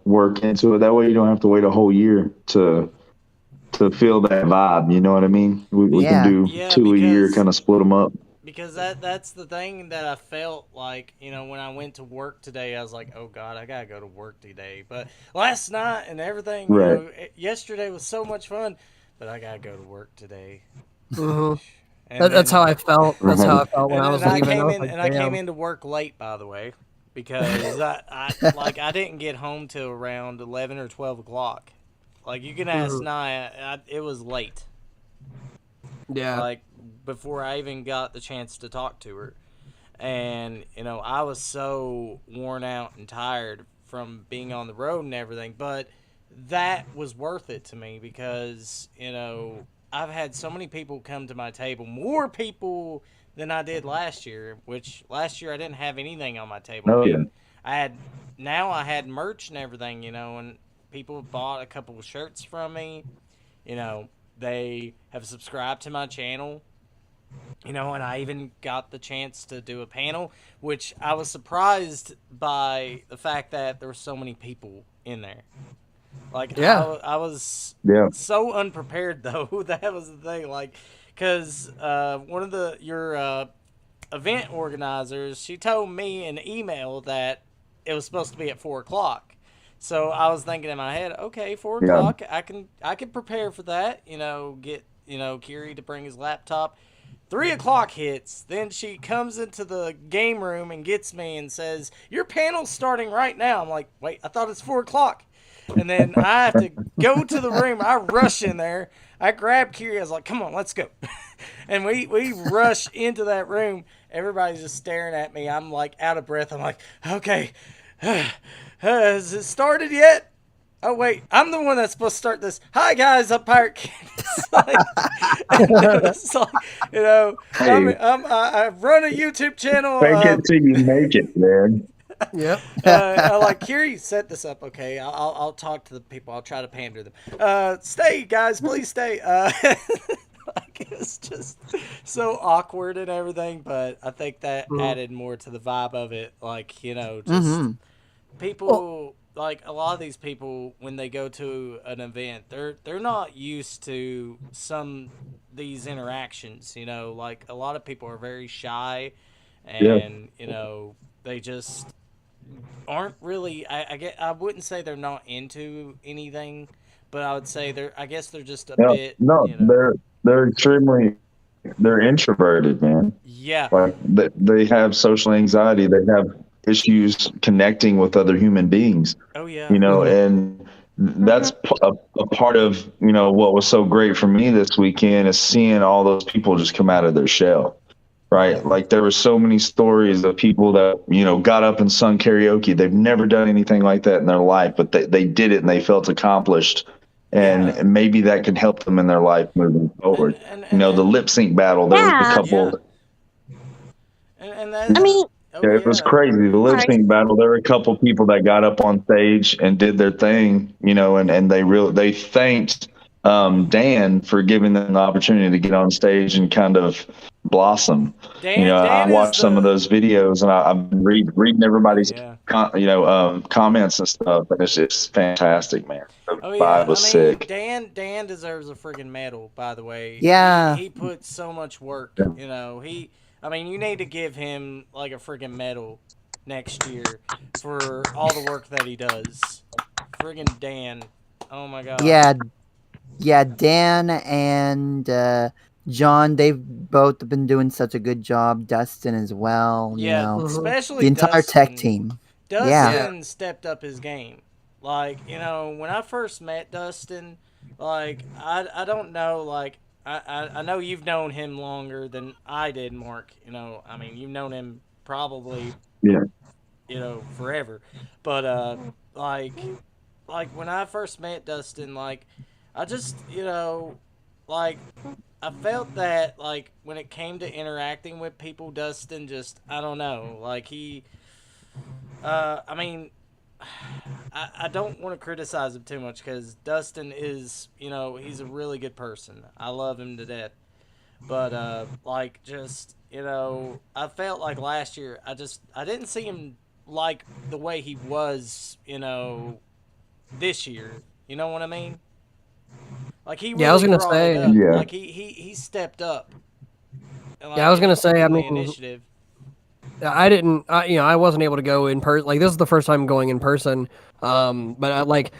work into it. That way you don't have to wait a whole year to feel that vibe. You know what I mean? We can Yeah. do yeah, two a year, because kind of split them up. because that's the thing that I felt like, you know, when I went to work today, I was like, oh God, I gotta go to work today. But last night and everything, you Right. know, yesterday was so much fun, but I gotta go to work today. Mhm. And That's then- how I felt. That's how I felt when and I was then I leaving. came was in, like, and I came damn. into work late, by the way, because I didn't get home till around 11 or 12 o'clock. Like you can ask Nia, it was late. Yeah. Like before I even got the chance to talk to her, and you know I was so worn out and tired from being on the road and everything, but that was worth it to me because you know I've had so many people come to my table, more people than I did last year, which last year I didn't have anything on my table. Oh, I yeah. mean, I had merch and everything, you know, and people bought a couple of shirts from me. You know, they have subscribed to my channel. You know, and I even got the chance to do a panel, which I was surprised by the fact that there were so many people in there. Like, Yeah. I was Yeah. so unprepared, though. That was the thing. Like, because one of your event organizers, she told me in email that it was supposed to be at 4 o'clock. So I was thinking in my head, okay, 4 Yeah. o'clock, I can prepare for that. You know, get Kiri to bring his laptop. 3 o'clock hits. Then she comes into the game room and gets me and says, "Your panel's starting right now." I'm like, "Wait, I thought it's 4 o'clock." And then I have to go to the room. I rush in there. I grab Kiri. I was like, "Come on, let's go." And we rush into that room. Everybody's just staring at me. I'm like out of breath. I'm like, "Okay, has it started yet?" Oh wait, I'm the one that's supposed to start this. Hi guys, I'm Pirate Candace. It was like, Hey, I run a YouTube channel. fake it till you make it, man. Yep. Like Kiri set this up. Okay, I'll talk to the people. I'll try to pander them. Stay, guys, please stay. Like it was just so awkward and everything, but I think that added more to the vibe of it. Like just people. Like a lot of these people, when they go to an event, they're not used to these interactions. Like a lot of people are very shy, Yeah. and they just aren't really. I wouldn't say they're not into anything, but I would say I guess they're just a No, bit. no, they're extremely they're introverted, man. Yeah. Like they have social anxiety. They have issues connecting with other human beings. Oh yeah. And that's a part of what was so great for me this weekend is seeing all those people just come out of their shell. Right. Like there were so many stories of people that, got up and sung karaoke. They've never done anything like that in their life, but they did it and they felt accomplished. And Yeah. maybe that can help them in their life moving forward. The lip sync battle, there was a Yeah. couple. And that. I mean, Oh, Yeah, it was crazy. The lip sync battle, there were a couple people that got up on stage and did their thing, and they thanked Dan for giving them the opportunity to get on stage and kind of blossom. Dan I watched some of those videos and I've been reading everybody's comments and stuff, and it's just fantastic, man. The vibe was sick. Dan deserves a friggin' medal, by the way. Yeah. He put so much work. You need to give him like a friggin' medal next year for all the work that he does. Friggin' Dan. Oh my god. Yeah, Dan and John, they've both been doing such a good job. Dustin as well. Especially the entire Dustin. tech team. Dustin stepped up his game. Like, when I first met Dustin, like, I don't know, like, I know you've known him longer than I did, Mark. You've known him probably, forever. But, like when I first met Dustin, like, I just, like, I felt that, like, when it came to interacting with people, Dustin just, I don't know, like, he, I don't want to criticize him too much because Dustin is, he's a really good person. I love him to death. But, I felt like last year, I didn't see him like the way he was, this year. You know what I mean? Like, he really I was gonna brought say, it up. Yeah. Like, he stepped up. And, I was gonna say, the initiative. I wasn't able to go in person. Like, this is the first time going in person. But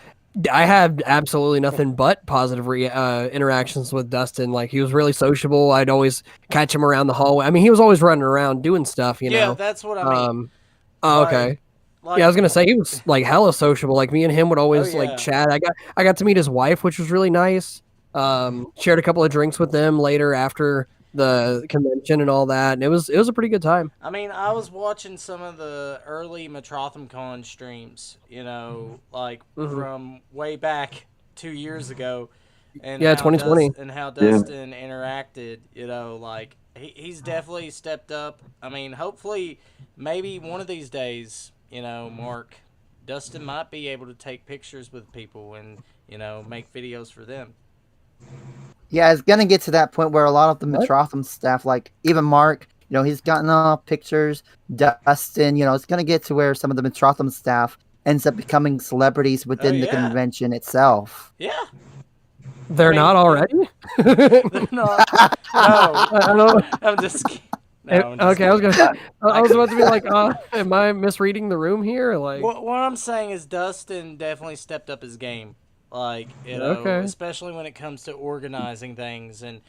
I had absolutely nothing but positive interactions with Dustin. Like, he was really sociable. I'd always catch him around the hallway. He was always running around doing stuff, Yeah, that's what I mean. Okay. I was gonna say he was like hella sociable. Like me and him would always like chat. I got to meet his wife, which was really nice. Shared a couple of drinks with them later after the convention and all that, and it was a pretty good time. I was watching some of the early Metrotham Con streams, from way back 2 years ago, and 2020, and how Dustin interacted. Like he's definitely stepped up. Hopefully, maybe one of these days, Mark, Dustin might be able to take pictures with people and make videos for them. Yeah, it's gonna get to that point where a lot of the Metrotham staff, like even Mark, he's gotten off pictures. Dustin, it's gonna get to where some of the Metrotham staff ends up becoming celebrities within the convention itself. Yeah. They're not already? They're not. No. I'm just kidding. No, okay, I was about to be like, am I misreading the room here? Like, what I'm saying is Dustin definitely stepped up his game. Like, especially when it comes to organizing things and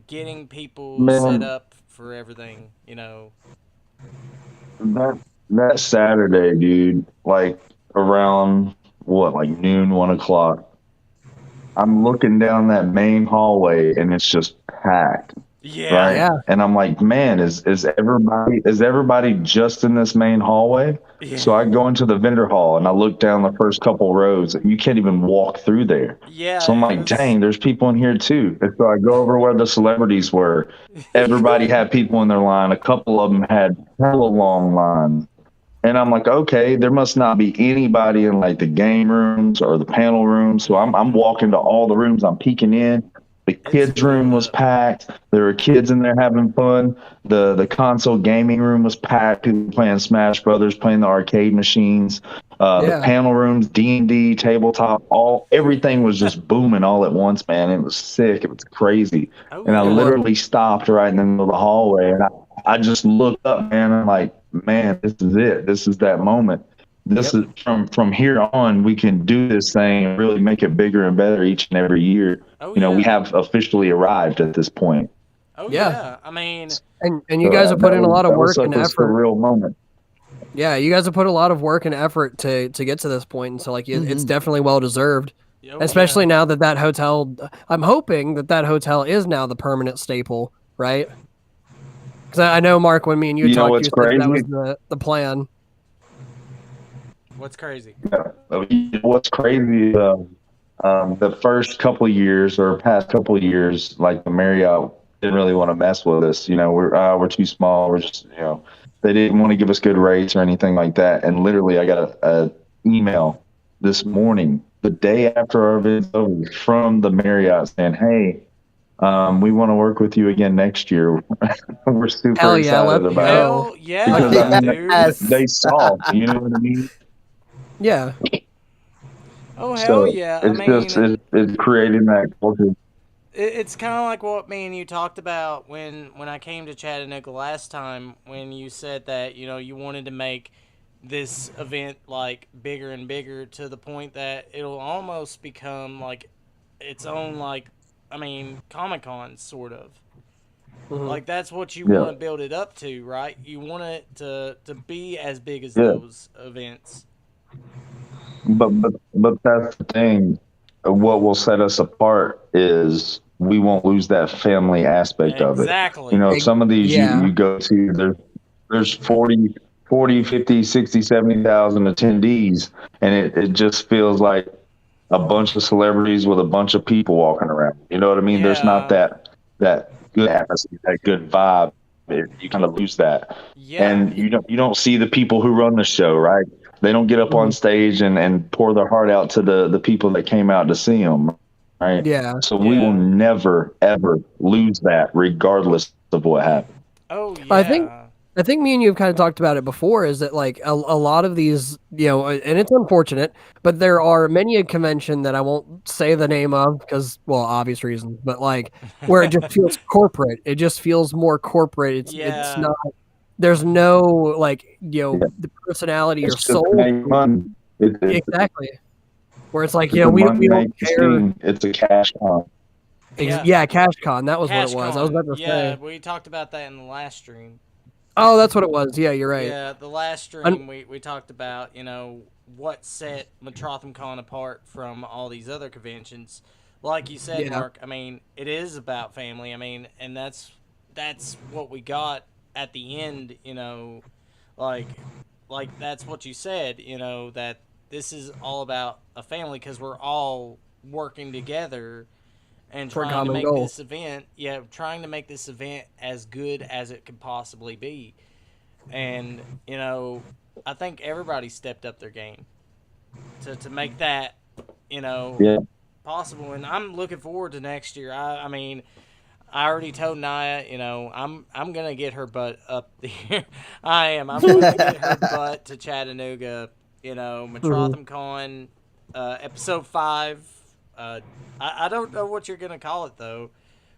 getting people set up for everything, That Saturday, dude, like around like noon, 1 o'clock, I'm looking down that main hallway and it's just packed. Yeah. right? Yeah. And I'm like, man, is everybody just in this main hallway? Yeah. So I go into the vendor hall and I look down the first couple rows. You can't even walk through there. Yeah. So I'm it like, was- dang, there's people in here too. And so I go over where the celebrities were. Everybody had people in their line. A couple of them had hella long lines. And I'm like, okay, there must not be anybody in like the game rooms or the panel rooms. So I'm walking to all the rooms. I'm peeking in. The kids' room filled was up. packed. There were kids in there having fun. The console gaming room was packed. People playing Smash Brothers, playing the arcade machines. The Yeah. panel rooms, D&D, tabletop, everything was just booming all at once, man. It was sick. It was crazy. Oh, And I yeah. literally stopped right in the middle of the hallway, and I just looked up, man. I'm like, man, this is it. This is that moment. This is from here on, we can do this thing and really make it bigger and better each and every year. Oh, You know, we yeah. have officially arrived at this point. Oh Yeah. yeah. I mean, And you guys have put in a lot of That was work and such a effort. surreal moment. Yeah, you guys have put a lot of work and effort to get to this point, and so like it's definitely well deserved. oh, Especially yeah. now that hotel, I'm hoping that hotel is now the permanent staple, right? Because I know, Mark, when me and you You know talked, what's you said that was crazy? the plan. What's crazy? What's crazy? The first couple of years or past couple of years, like the Marriott didn't really want to mess with us. You know, we're too small. We're just, you know, they didn't want to give us good rates or anything like that. And literally, I got a email this morning, the day after our event's over, from the Marriott saying, "Hey, we want to work with you again next year." We're super Hell yeah, excited let's about it. go. Hell yeah, Because I mean, dude. Yes. they saw, you know what I mean? Yeah, Oh hell So yeah. I it's mean, just it's creating that culture. it's kind of like what me and you talked about when I came to Chattanooga last time, when you said that, you know, you wanted to make this event like bigger and bigger to the point that it'll almost become like its own, like, I mean, Comic-Con sort of. Mhm. Like that's what you Yeah. want to build it up to, right? You want it to be as big as Yeah. those events. But that's the thing. What will set us apart is we won't lose that family aspect of it. Exactly. You know, some of these Yeah. you go to, there's 40, 50, 60, 70,000 attendees, and it just feels like a bunch of celebrities with a bunch of people walking around. You know what I mean? There's not Yeah. that good atmosphere, that good vibe. You kind of lose that. Yeah. And you don't see the people who run the show, right? They don't get up on stage and pour their heart out to the people that came out to see them, right? yeah. So we will Yeah. never ever lose that, regardless of what happens. Oh yeah. I think me and you have kind of talked about it before, is that like a lot of these, you know, and it's unfortunate, but there are many a convention that I won't say the name of because, well, obvious reasons, but like where it just feels corporate. It just feels more corporate. It's Yeah. not, there's no like, you know, the personality or It's just soul. make money. It's Exactly. Where it's like, a you know, we money don't making care. machine. It's a cash cow. Yeah. Yeah, CashCon. That was what it was. I was CashCon. about to Yeah, say. we talked about that in the last stream. Oh, that's what it was. Yeah, you're right. Yeah, the last stream we talked about, you know, what set Metrotham Con apart from all these other conventions. Like you said, Yeah. Mark, I mean, it is about family. I mean, and that's what we got at the end, you know, like that's what you said, you know, that this is all about a family because we're all working together and For a trying to common make goal. this event, trying to make this event as good as it could possibly be. And, you know, I think everybody stepped up their game to make that, you know, Yeah. possible. And I'm looking forward to next year. I mean, I already told Naya, you know, I'm gonna get her butt up there. I am. I'm gonna get her butt to Chattanooga. You know, Metrotham Con, episode 5. I don't know what you're gonna call it though,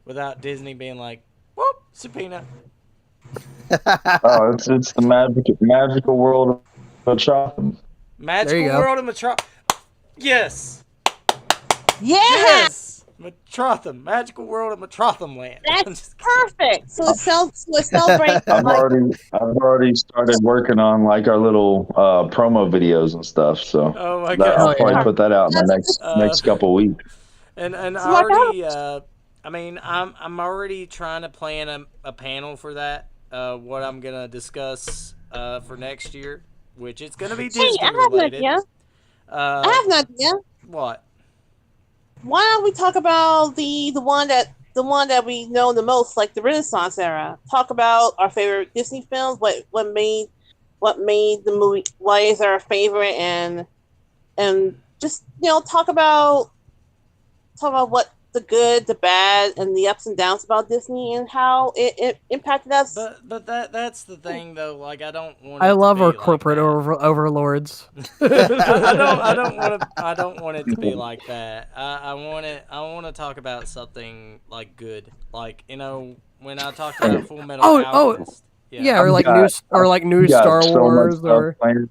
without Disney being like, whoop, subpoena. Oh, it's the magical world of Metrotham. Magical go. World of Metrotham. Yes. Yeah, Yes. Metrotham. Magical World of Metrotham Land. that's perfect. So it celebrates I've like already started working on like our little promo videos and stuff. So Oh my I'll god. probably put that out in the next couple weeks. And I So, like, already I mean, I'm already trying to plan a panel for that. What I'm gonna discuss for next year, which it's gonna be Hey, I Disney have an related. idea. I Uh, have an idea. what? Why don't we talk about the one that we know the most, like the Renaissance era? Talk about our favorite Disney films, what made the movie, why is our favorite, and just talk about what the good, the bad, and the ups and downs about Disney and how it impacted us. But that's the thing though. Like I don't want I it to love our be like corporate that. overlords. I don't want it to be like that. I want it. I want to talk about something like good. Like when I talked about Full Metal Oh, Alchemist. Yeah, or like new I've got Star so much Wars, stuff or planned.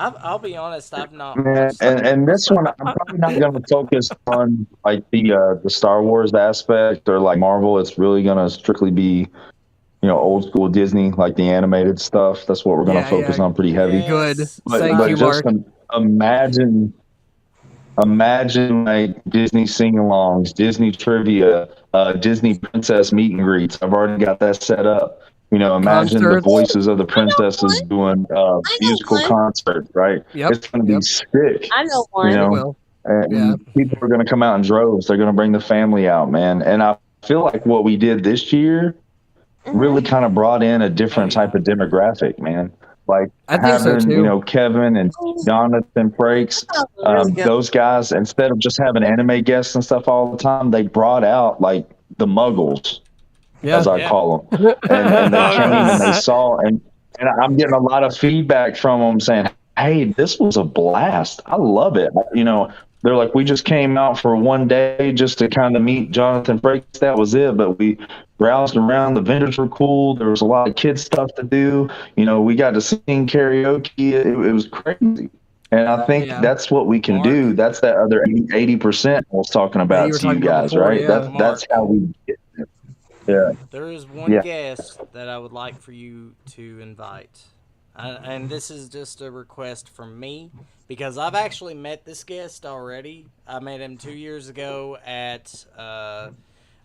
I'll be honest. I've not Man, watched. and this one I'm probably not going to focus on like the Star Wars aspect or like Marvel. It's really going to strictly be old school Disney, like the animated stuff. That's what we're going to focus yeah, on pretty heavy. good. Yes. But Thank but you, just Mark. imagine like Disney sing-alongs, Disney trivia, Disney princess meet and greets. I've already got that set up. Imagine the Concerts. voices of the I know princesses one. doing I know musical one. concerts, right? Yep, It's going to be yep. sick, I know you one. It know, will. Yeah. and people are going to come out in droves. They're going to bring the family out, man. And I feel like what we did this year really kind of brought in a Oh different type yeah. of demographic, man. Like I think so having, too. Kevin and Mm-hmm. Jonathan Frakes, Oh, really good. those guys, instead of just having anime guests and stuff all the time, they brought out like the muggles, Yeah. as I Yeah. call them. And they came and they Muggles. saw, and I'm getting a lot of feedback from them saying, "Hey, this was a blast. I love it." They're like, "We just came out for one day just to kind of meet Jonathan Frakes. That was it, but we browsed around. The vendors were cool. There was a lot of kid stuff to do. We got to sing karaoke. It was crazy." And I think Yeah. that's what we can Mark. do. That's that other 80% I was talking That you about were to you talking about guys, before, right? yeah. That's Mark. how we get it. Yeah. There is one Yeah. guest that I would like for you to invite. And this is just a request from me because I've actually met this guest already. I met him 2 years ago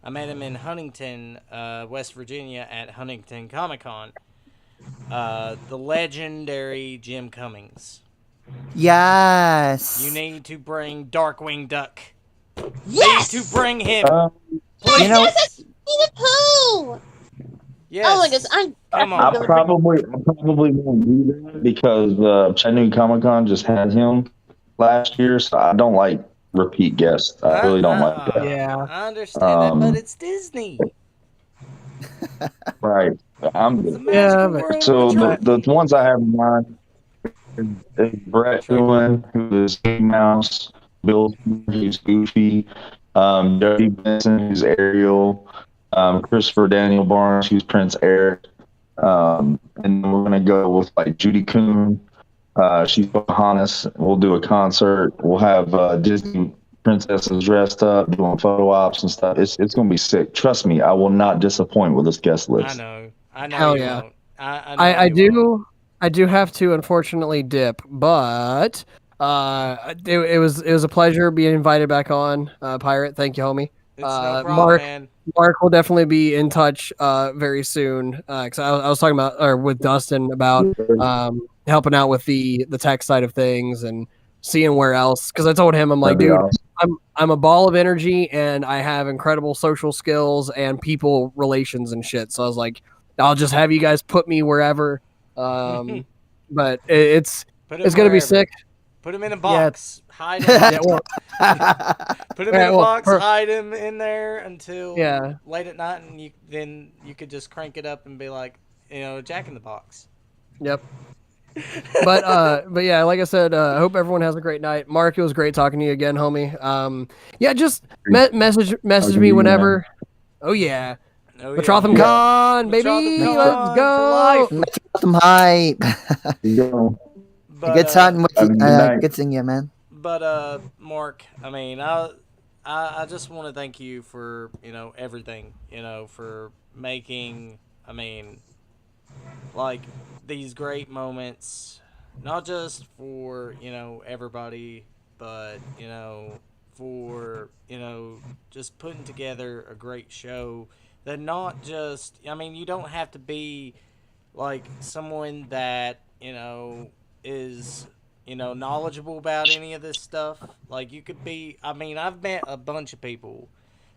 I met him in Huntington, West Virginia at Huntington Comic Con. The legendary Jim Cummings. Yes. You need to bring Darkwing Duck. Yes! Need to bring him. Yes, You know- that's Winnie the Pooh! Yes. Oh my goodness, I'm Come I on. definitely probably won't do that because Chattanooga Comic Con just had him last year, so I don't like repeat guests. I really don't like that. Yeah. I understand that, but Um, it's Disney. right. I'm It's a good. magical Yeah, but- world So of the Chucky. ones I have in mind is Brett Ewan, who is Mickey Mouse, Bill, who's Goofy, Jody Benson, who's Ariel, Christopher Daniel Barnes, who's Prince Eric. And then we're gonna go with like Judy Kuhn. She's Pocahontas. We'll do a concert. We'll have Disney princesses dressed up, doing photo ops and stuff. It's gonna be sick. Trust me, I will not disappoint with this guest I list. know. I know Hell you yeah. won't. I know I you won't. do have to unfortunately dip, but it was a pleasure being invited back on, Pirate. Thank you, homie. It's no problem, Mark man. Mark will definitely be in touch very soon because I was talking about or with Dustin about helping out with the tech side of things and seeing where else because I told him I'm like, That'd be dude, awesome. I'm a ball of energy and I have incredible social skills and people relations and shit. So I was like, I'll just have you guys put me wherever. But it's Put him it's gonna be wherever. sick. Put him in a box. Hide him. Yeah, well, Put him Yeah, in a well, box. Hide him in there until Yeah. late at night, and then you could just crank it up and be like, Jack in the Box. Yep. But yeah, like I said, I hope everyone has a great night. Mark, it was great talking to you again, homie. Yeah, just message me whenever. Oh yeah, Oh, yeah. Metrotham Con, baby, Metrotham let's Con go. for life. Some hype. But, Good talking with have a you. good night. Good seeing you, man. But Mark, I mean, I just want to thank you for everything, for making, I mean, like these great moments, not just for everybody, but for, just putting together a great show that not just, I mean, you don't have to be like someone that, is, knowledgeable about any of this stuff. Like, you could be, I mean, I've met a bunch of people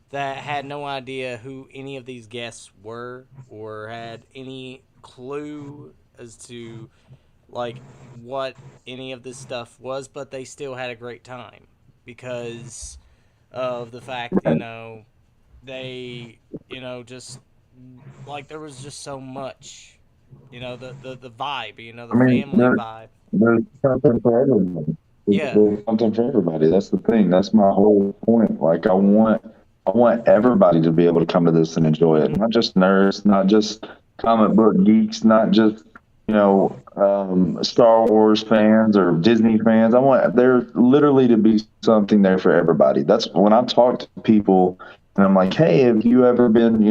that had no idea who any of these guests were or had any clue as to like what any of this stuff was, but they still had a great time because of the fact, they, just like there was just so much, the vibe, I the mean, family vibe. there's something for everybody. Yeah. There's something for everybody. That's the thing. That's my whole point. Like I want everybody to be able to come to this and enjoy it. Not just nerds, not just comic book geeks, not just Star Wars fans or Disney fans. I want there literally to be something there for everybody. That's when I talk to people and I'm like, hey, have you ever been,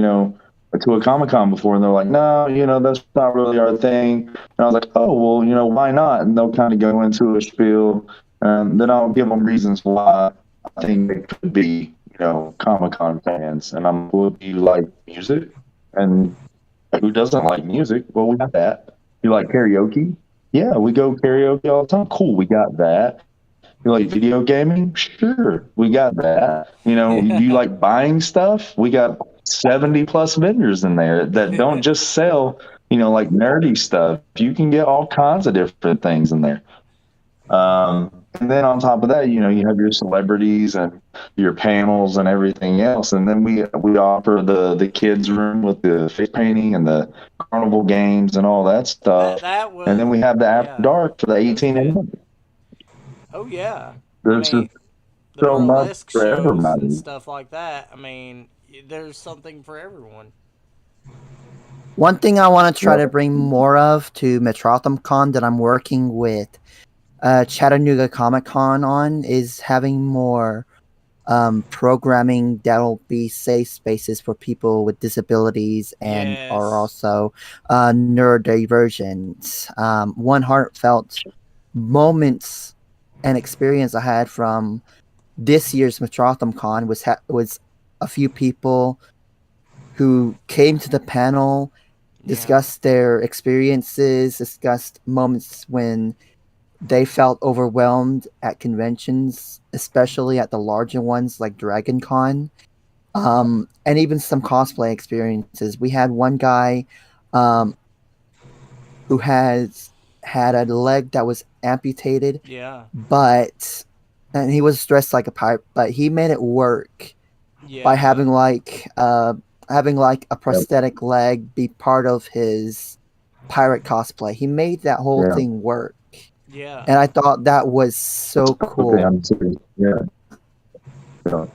to a Comic Con before? And they're like, no, that's not really our thing. And I was like, oh, well, why not? And they'll kind of go into a spiel, and then I'll give them reasons why I think they could be, Comic Con fans. And I'm, well, do you like music? And who doesn't like music? Well, we got that. You like karaoke? Yeah, we go karaoke all the time. Cool, we got that. You like video gaming? Sure, we got that. You like buying stuff? We got 70 plus vendors in there that don't just sell, like nerdy stuff. You can get all kinds of different things in there. And then on top of that, you have your celebrities and your panels and everything else. And then we offer the kids room with the face painting and the carnival games and all that stuff. That was, And then we have the after dark for the 18 and up. Oh yeah. There's I mean, just the so much burlesque for shows and everybody. stuff like that. I mean, there's something for everyone. One thing I want to try Yeah. to bring more of to Metrotham Con that I'm working with Chattanooga Comic Con on is having more programming that'll be safe spaces for people with disabilities and are Yes. also neurodivergent. One heartfelt moments and experience I had from this year's Metrotham Con was a few people who came to the panel, discussed their experiences, discussed moments when they felt overwhelmed at conventions, especially at the larger ones like Dragon Con, and even some cosplay experiences. We had one guy who had a leg that was amputated, Yeah. and he was dressed like a pirate, but he made it work Yeah. by having like a prosthetic leg be part of his pirate cosplay. He made that whole Yeah. thing work. Yeah. And I thought that was so cool. Yeah. Yeah.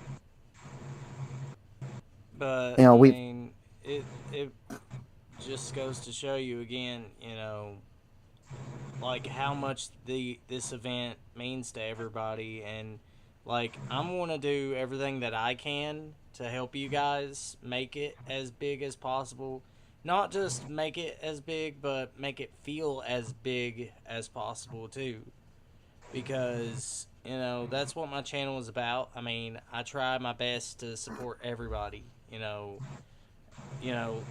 But You know, I we- mean, it just goes to show you again, like how much this event means to everybody, and like I'm gonna do everything that I can to help you guys make it as big as possible. Not just make it as big, but make it feel as big as possible too. Because, that's what my channel is about. I mean, I try my best to support everybody,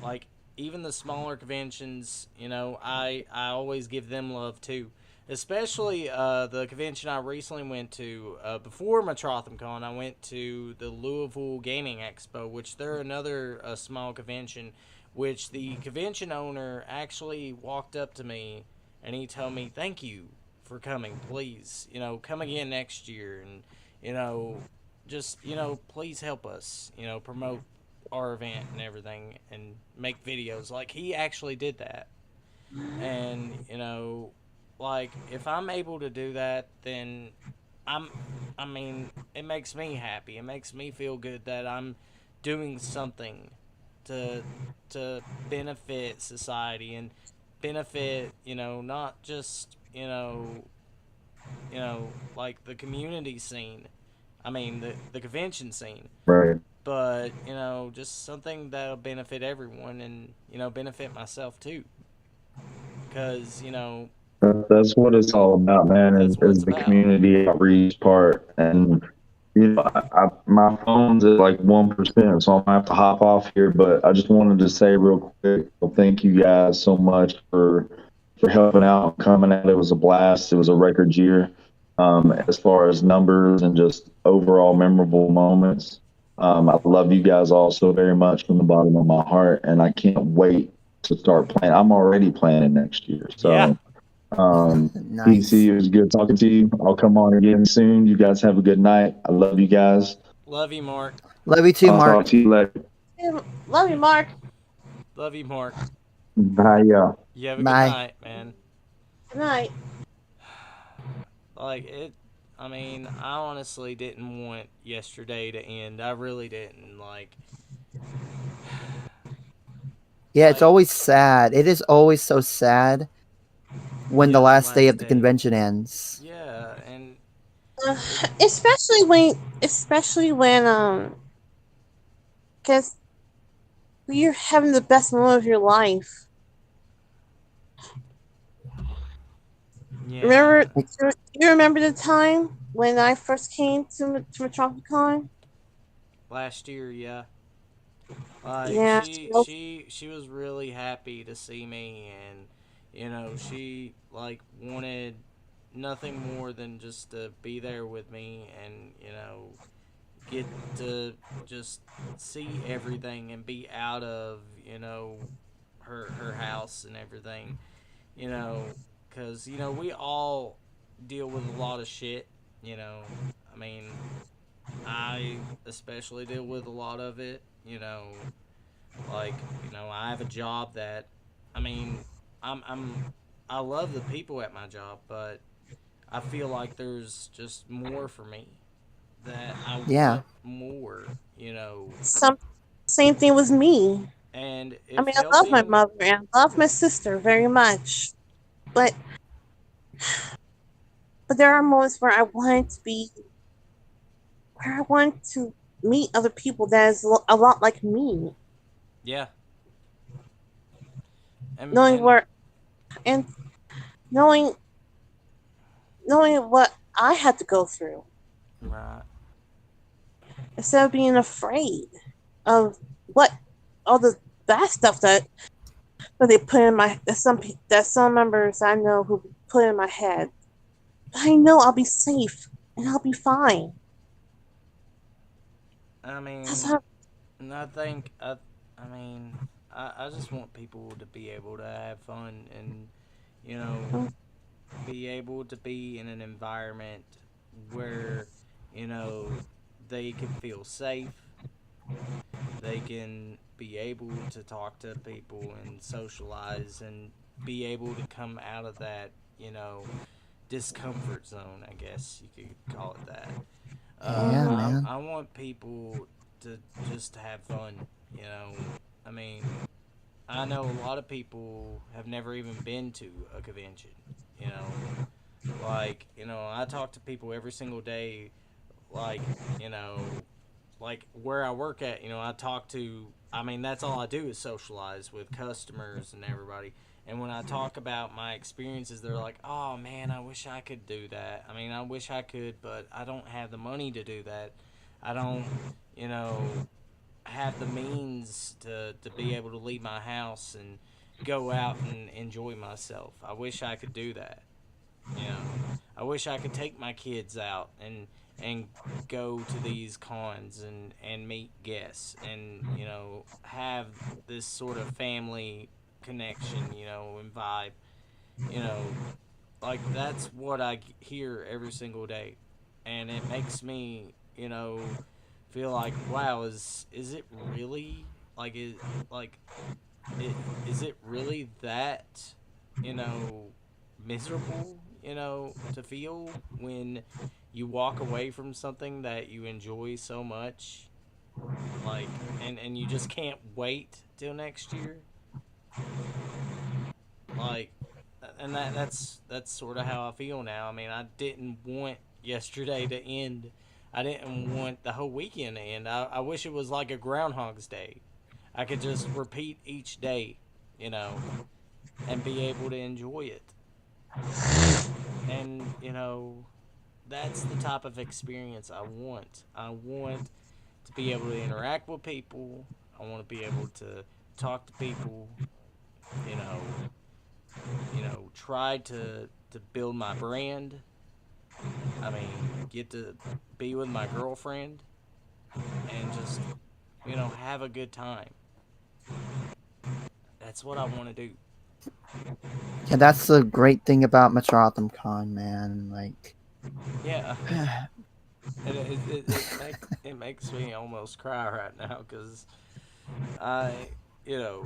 like even the smaller conventions, I always give them love too. Especially the convention I recently went to before Metrotham Con. I went to the Louisville Gaming Expo, which they're another small convention. Which the convention owner actually walked up to me and he told me, "Thank you for coming. Please, come again next year, and just please help us, promote our event and everything, and make videos." Like he actually did that, and like if I'm able to do that, then I mean, it makes me happy. It makes me feel good that I'm doing something to benefit society and benefit, not just, like the community scene. I mean, the convention scene. Right. But, just something that'll benefit everyone and, benefit myself too. Because, That's what it's all about, man. That's Is what it's the about. community outreach part, and My phone's at like 1%, so I'm gonna have to hop off here. But I just wanted to say real quick, well, thank you guys so much for helping out and coming out. It was a blast. It was a record year, as far as numbers and just overall memorable moments. I love you guys all so very much from the bottom of my heart, and I can't wait to start planning. I'm already planning next year, Yeah. so. Nice. PC, it was good talking to you. I'll come on again soon. You guys have a good night. I love you guys. Love you, Mark. Love you too, I'll Mark. talk to you later. Love you, Mark. Love you, Mark. Bye, y'all. You have a good Bye. night, man. Good night. Like it. I mean, I honestly didn't want yesterday to end. I really didn't. Like, Yeah, it's like always sad. It is always so sad when yeah, the last day last of the day. convention ends. Yeah, and Uh, especially when because you're having the best moment of your life. yeah, Remember, do you remember the time when I first came to Metrotham? last year, yeah. Like Yeah, she was really happy to see me, and she like wanted nothing more than just to be there with me, and get to just see everything and be out of her house and everything, because we all deal with a lot of shit. I mean, I especially deal with a lot of it. Like I have a job that, I mean, I'm I love the people at my job, but I feel like there's just more for me, that I Yeah. want more, some same thing with me. and I if mean, I love my helping, mother and I love my sister very much, but there are moments where I want to meet other people that is a lot like me, yeah, and knowing and where and knowing knowing what I had to go through right, instead of being afraid of what all the bad stuff that they put in my that some members I know who put in my head. I know I'll be safe and I'll be fine. I That's mean, how. and I mean, I just want people to be able to have fun, and you know, be able to be in an environment where you know they can feel safe, they can be able to talk to people and socialize, and be able to come out of that discomfort zone, I guess you could call it that. Yeah, man. I want people to just have fun. I mean, I know a lot of people have never even been to a convention. You know, I talk to people every single day, like, you know, like where I work at, I talk to, I mean, that's all I do is socialize with customers and everybody. And when I talk about my experiences, they're like, oh man, I wish I could do that. I mean, I wish I could, but I don't have the money to do that. I don't, you know, have the means to be able to leave my house and go out and enjoy myself. I wish I could do that. You know, I wish I could take my kids out and go to these cons and meet guests, and have this sort of family connection, and vibe. You know, like that's what I hear every single day, and it makes me feel like, wow, is it really like like is it really that you know miserable to feel when you walk away from something that you enjoy so much, like, and you just can't wait till next year, like, and that's sort of how I feel now. I mean, I didn't want yesterday to end. I didn't want the whole weekend to end. I wish it was like a Groundhog's Day. I could just repeat each day, you know, and be able to enjoy it. And that's the type of experience I want. I want to be able to interact with people. I want to be able to talk to people. You know, try to build my brand. I mean, get to be with my girlfriend and just have a good time. That's what I want to do. Yeah, that's the great thing about Metrotham Con, man. Like, Yeah, and it makes me almost cry right now because I you know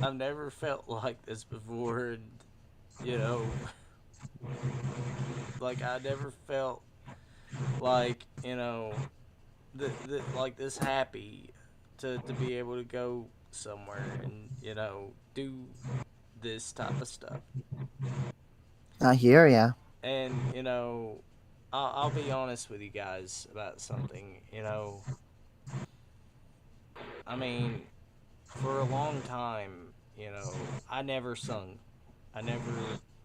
I've never felt like this before, and you know like I never felt like like this happy to be able to go somewhere and do this type of stuff. I hear ya. And I'll be honest with you guys about something. I mean, for a long time, I never sung. I never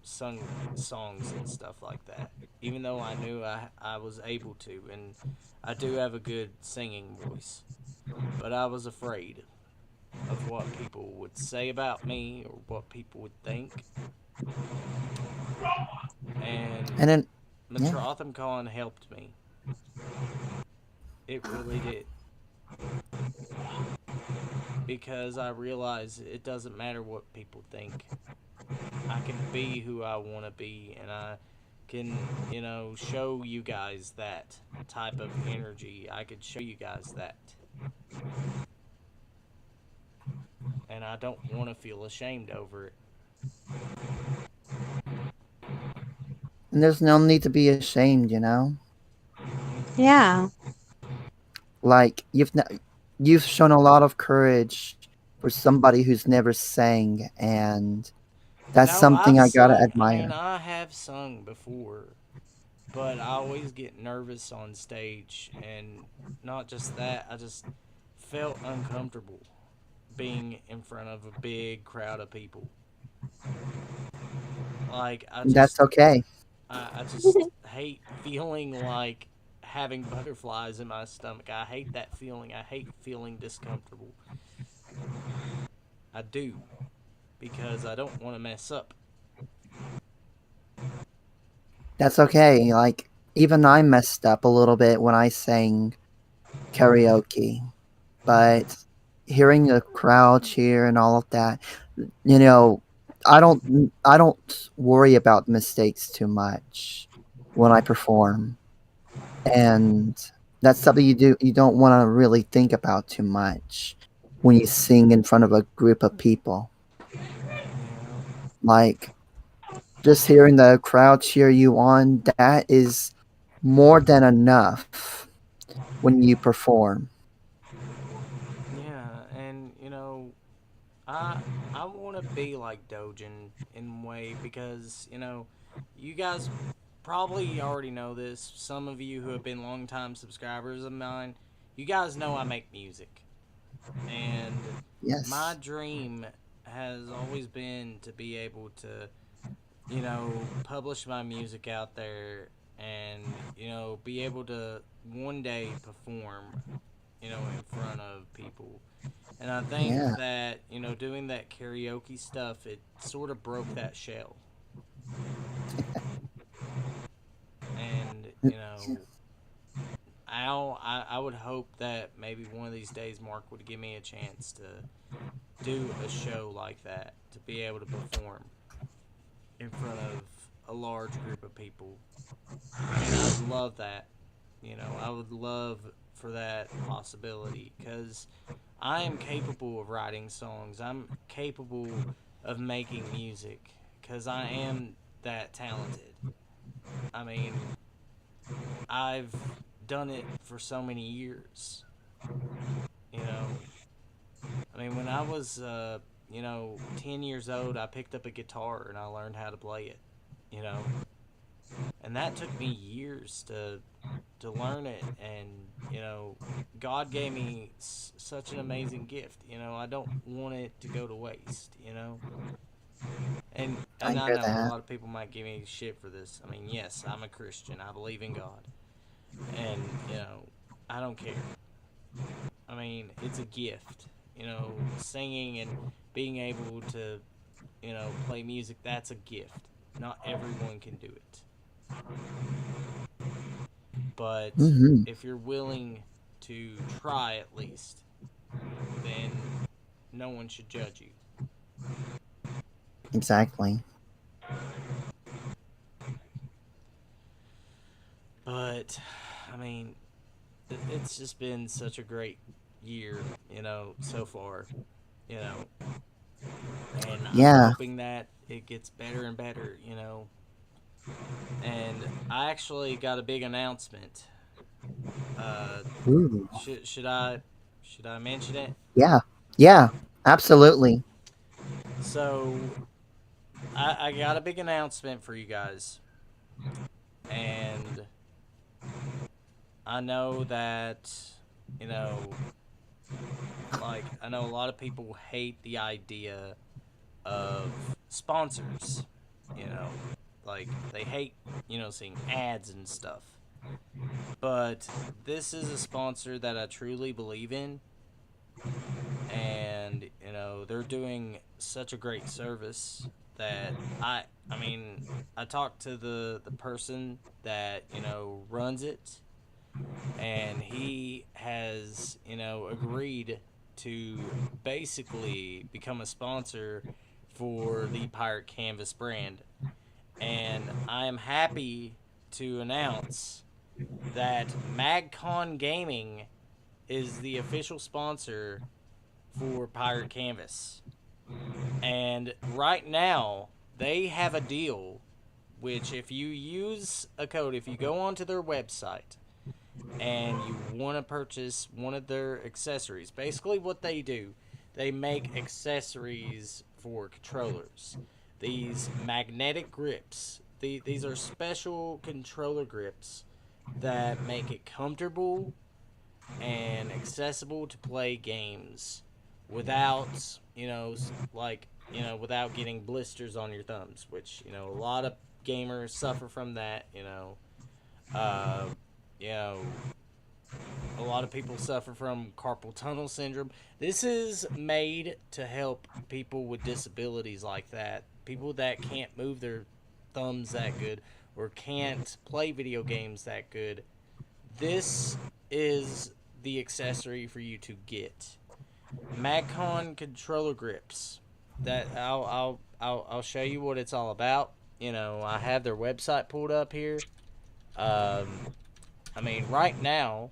sung songs and stuff like that. Even though I knew I was able to, and I do have a good singing voice. But I was afraid of what people would say about me or what people would think. And And then, yeah, Metrotham Con helped me. It really did. Because I realize it doesn't matter what people think. I can be who I want to be, and I can, show you guys that type of energy. I could show you guys that. And I don't want to feel ashamed over it. and there's no need to be ashamed, you know. Yeah. Like you've shown a lot of courage for somebody who's never sang, and that's No, something I've I gotta sung. I mean, admire. I have sung before, but I always get nervous on stage, and not just that, I just felt uncomfortable being in front of a big crowd of people. Like That's okay. I just hate feeling like having butterflies in my stomach. I hate that feeling. I hate feeling discomfortable. I do because I don't want to mess up. That's okay. Like even I messed up a little bit when I sang karaoke, but hearing the crowd cheer and all of that, you know, I don't worry about mistakes too much when I perform. And that's something you don't want to really think about too much when you sing in front of a group of people. Yeah. Like just hearing the crowd cheer you on, that is more than enough when you perform. Yeah, and I I want to be like Dojin in a way because you guys probably already know this. Some of you who have been longtime subscribers of mine, you guys know I make music, and my Yes. dream has always been to be able to publish my music out there and be able to one day perform in front of people. And I think Yeah. that, doing that karaoke stuff, it sort of broke that shell. And, I would hope that maybe one of these days Mark would give me a chance to do a show like that, to be able to perform in front of a large group of people. And I'd love that. I would love for that possibility because I am capable of writing songs. I'm capable of making music because I am that talented. I mean, I've done it for so many years. You know, I mean, when I was, 10 years old, I picked up a guitar and I learned how to play it. You know, and that took me years to learn it. And God gave me such an amazing gift. I don't want it to go to waste. I And I hear know a that. lot of people might give me shit for this. I mean, yes, I'm a Christian. I believe in God. And, I don't care. I mean, it's a gift. Singing and being able to, play music, that's a gift. Not everyone can do it. But Hmm. if you're willing to try at least, then no one should judge you. Exactly. But, I mean, it's just been such a great year, so far, you know, and I'm Yeah. hoping that it gets better and better. And I actually got a big announcement. Uh, Ooh. should I mention it? Yeah. Yeah. Absolutely. So I got a big announcement for you guys, and I know that you know, I know a lot of people hate the idea of sponsors. You know, they hate seeing ads and stuff. But this is a sponsor that I truly believe in, and they're doing such a great service that I mean I talked to the person that runs it, and he has agreed to basically become a sponsor for the Pirate Canvas brand, and I am happy to announce that MagCon Gaming is the official sponsor for Pirate Canvas. And right now, they have a deal which, if you use a code, if you go onto their website and you want to purchase one of their accessories, basically what they do, they make accessories for controllers. These magnetic grips, these are special controller grips that make it comfortable and accessible to play games without, without getting blisters on your thumbs, which, a lot of gamers suffer from that, Uh, you know, a lot of people suffer from carpal tunnel syndrome. This is made to help people with disabilities like that, people that can't move their thumbs that good or can't play video games that good. This is the accessory for you to get. Magcon controller grips. That I'll show you what it's all about. I have their website pulled up here. Um, I mean, right now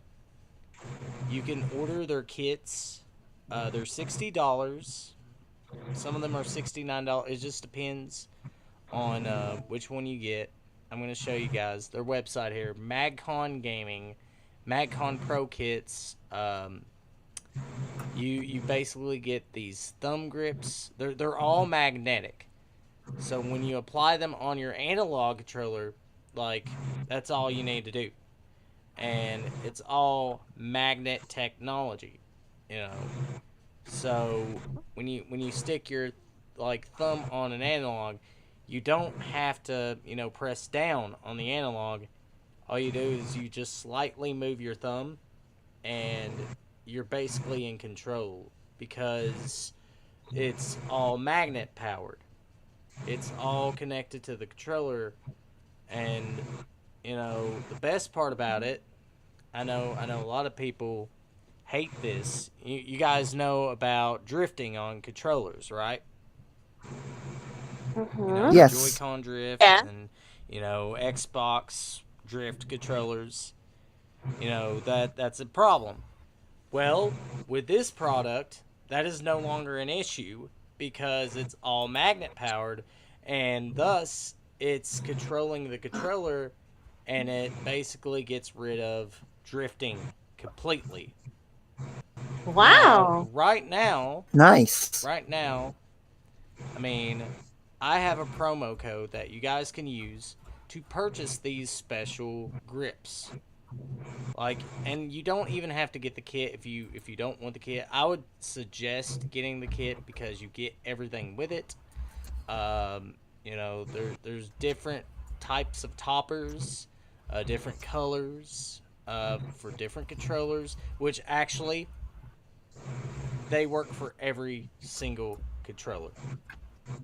you can order their kits. They're $60. Some of them are $69. It just depends on which one you get. I'm going to show you guys their website here. Magcon Gaming, Magcon Pro Kits. You basically get these thumb grips. They're all magnetic. So when you apply them on your analog controller, that's all you need to do. And it's all magnet technology, you know. So when you stick your thumb on an analog, you don't have to, press down on the analog. All you do is you just slightly move your thumb and you're basically in control because it's all magnet powered. It's all connected to the controller, and the best part about it, I know a lot of people hate this. You guys know about drifting on controllers, right? Mm-hmm. The Yes. Joy-Con drift Yeah. and Xbox drift controllers. That's a problem. Well, with this product, that is no longer an issue because it's all magnet powered, and thus it's controlling the controller, and it basically gets rid of drifting completely. Now, Wow. Nice. right now, I mean, I have a promo code that you guys can use to purchase these special grips. And you don't even have to get the kit if you don't want the kit. I would suggest getting the kit because you get everything with it. There's different types of toppers, different colors for different controllers, which actually they work for every single controller.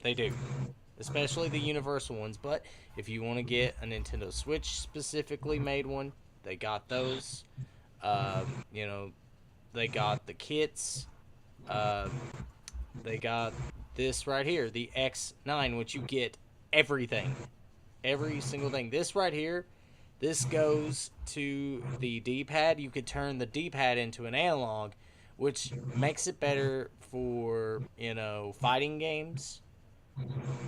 They do, especially the universal ones. But if you want to get a Nintendo Switch specifically made one, they got those. You know, they got the kits. Uh, they got this right here, the X9, which you get everything, every single thing. This right here, this goes to the D-pad. You could turn the D-pad into an analog, which makes it better for fighting games.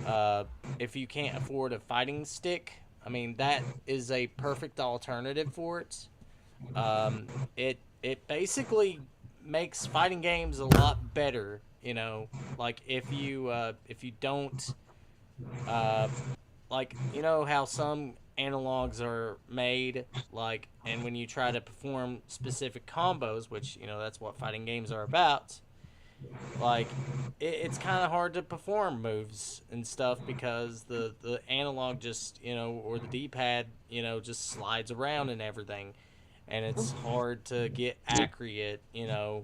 Uh, if you can't afford a fighting stick, I mean that is a perfect alternative for it. It basically makes fighting games a lot better. Like if you don't uh, like how some analogs are made, like, and when you try to perform specific combos, which that's what fighting games are about, like it's kind of hard to perform moves and stuff because the analog just or the D-pad just slides around and everything, and it's hard to get accurate inputs.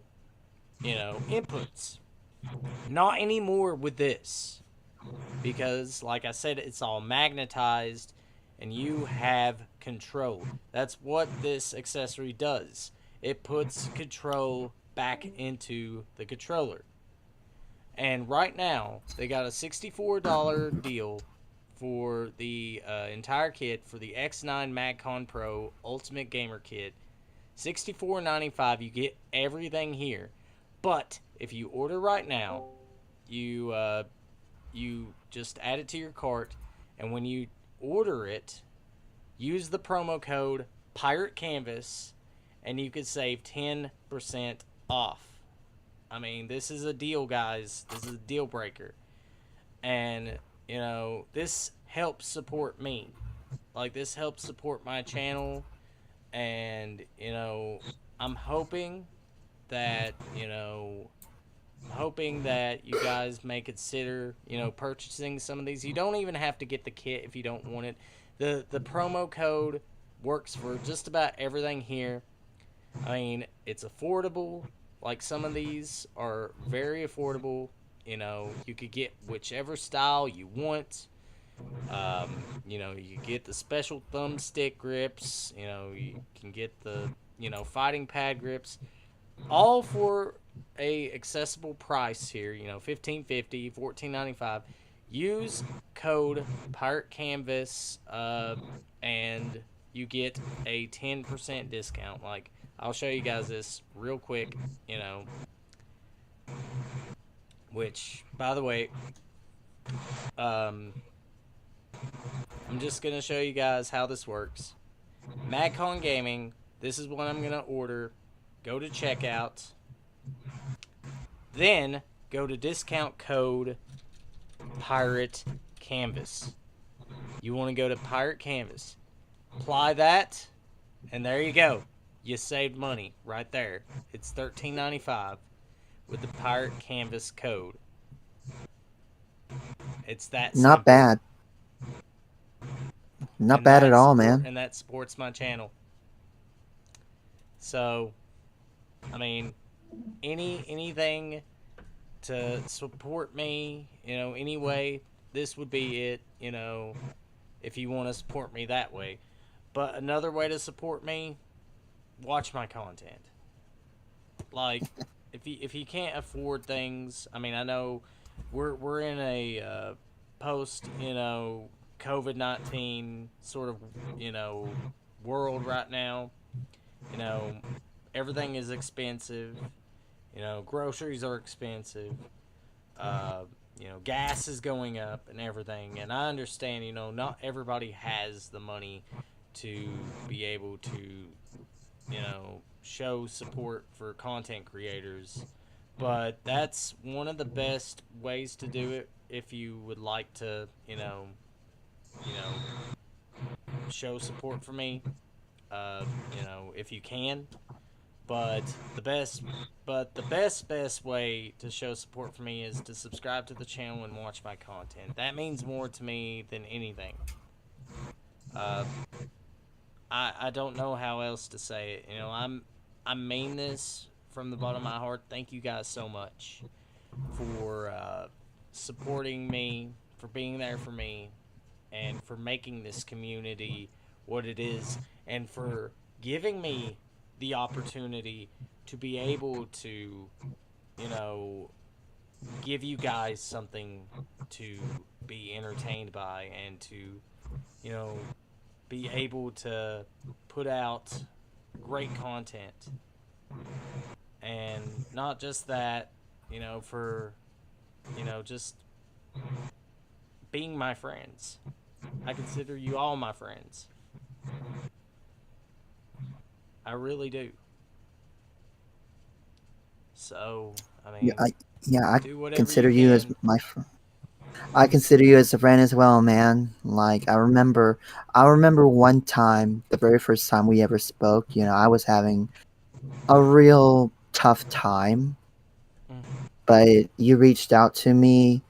Not anymore with this, because like I said, it's all magnetized and you have control. That's what this accessory does. It puts control back into the controller. And right now, they got a $64 deal for the entire kit for the X9 MagCon Pro Ultimate Gamer Kit. $64.95. You get everything here. But if you order right now, you just add it to your cart, and when you order it, use the promo code Pirate Canvas, and you could save 10% off. I mean, this is a deal, guys. This is a deal breaker. And, this helps support me. Like, this helps support my channel. And, I'm hoping that, you guys may consider, purchasing some of these. You don't even have to get the kit if you don't want it. The promo code works for just about everything here. I mean, it's affordable. Like, some of these are very affordable. You could get whichever style you want. You get the special thumbstick grips. You can get the, fighting pad grips. All for a accessible price here. $15.50, $14.95. Use code Pirate Canvas, and you get a 10% discount. Like, I'll show you guys this real quick, which, by the way, I'm just going to show you guys how this works. MagCon Gaming, this is what I'm going to order. Go to checkout. Then, go to discount code Pirate Canvas. You want to go to Pirate Canvas. Apply that, and there you go. You saved money right there. It's $13.95 with the Pirate Canvas code. It's that simple. Not bad. Not bad at all, man. And that supports my channel. So, I mean, anything to support me, anyway, this would be it, if you want to support me that way. But another way to support me, watch my content. Like, if you can't afford things, I mean, I know we're in a post, COVID-19 sort of, world right now. Everything is expensive. Groceries are expensive. Gas is going up and everything. And I understand, not everybody has the money to be able to, show support for content creators. But that's one of the best ways to do it if you would like to, show support for me. If you can. But the best, best way to show support for me is to subscribe to the channel and watch my content. That means more to me than anything. Uh, I don't know how else to say it. You know, I mean this from the bottom of my heart. Thank you guys so much for supporting me, for being there for me, and for making this community what it is, and for giving me the opportunity to be able to, you know, give you guys something to be entertained by and to, you know, be able to put out great content. And not just that, you know, for, you know, just being my friends. I consider you all my friends. I really do. So, I mean, I do whatever consider you you as can. my friend. I consider you as a friend as well, man. Like I remember one time, the very first time we ever spoke. You know, I was having a real tough time, Mm. but you reached out to me.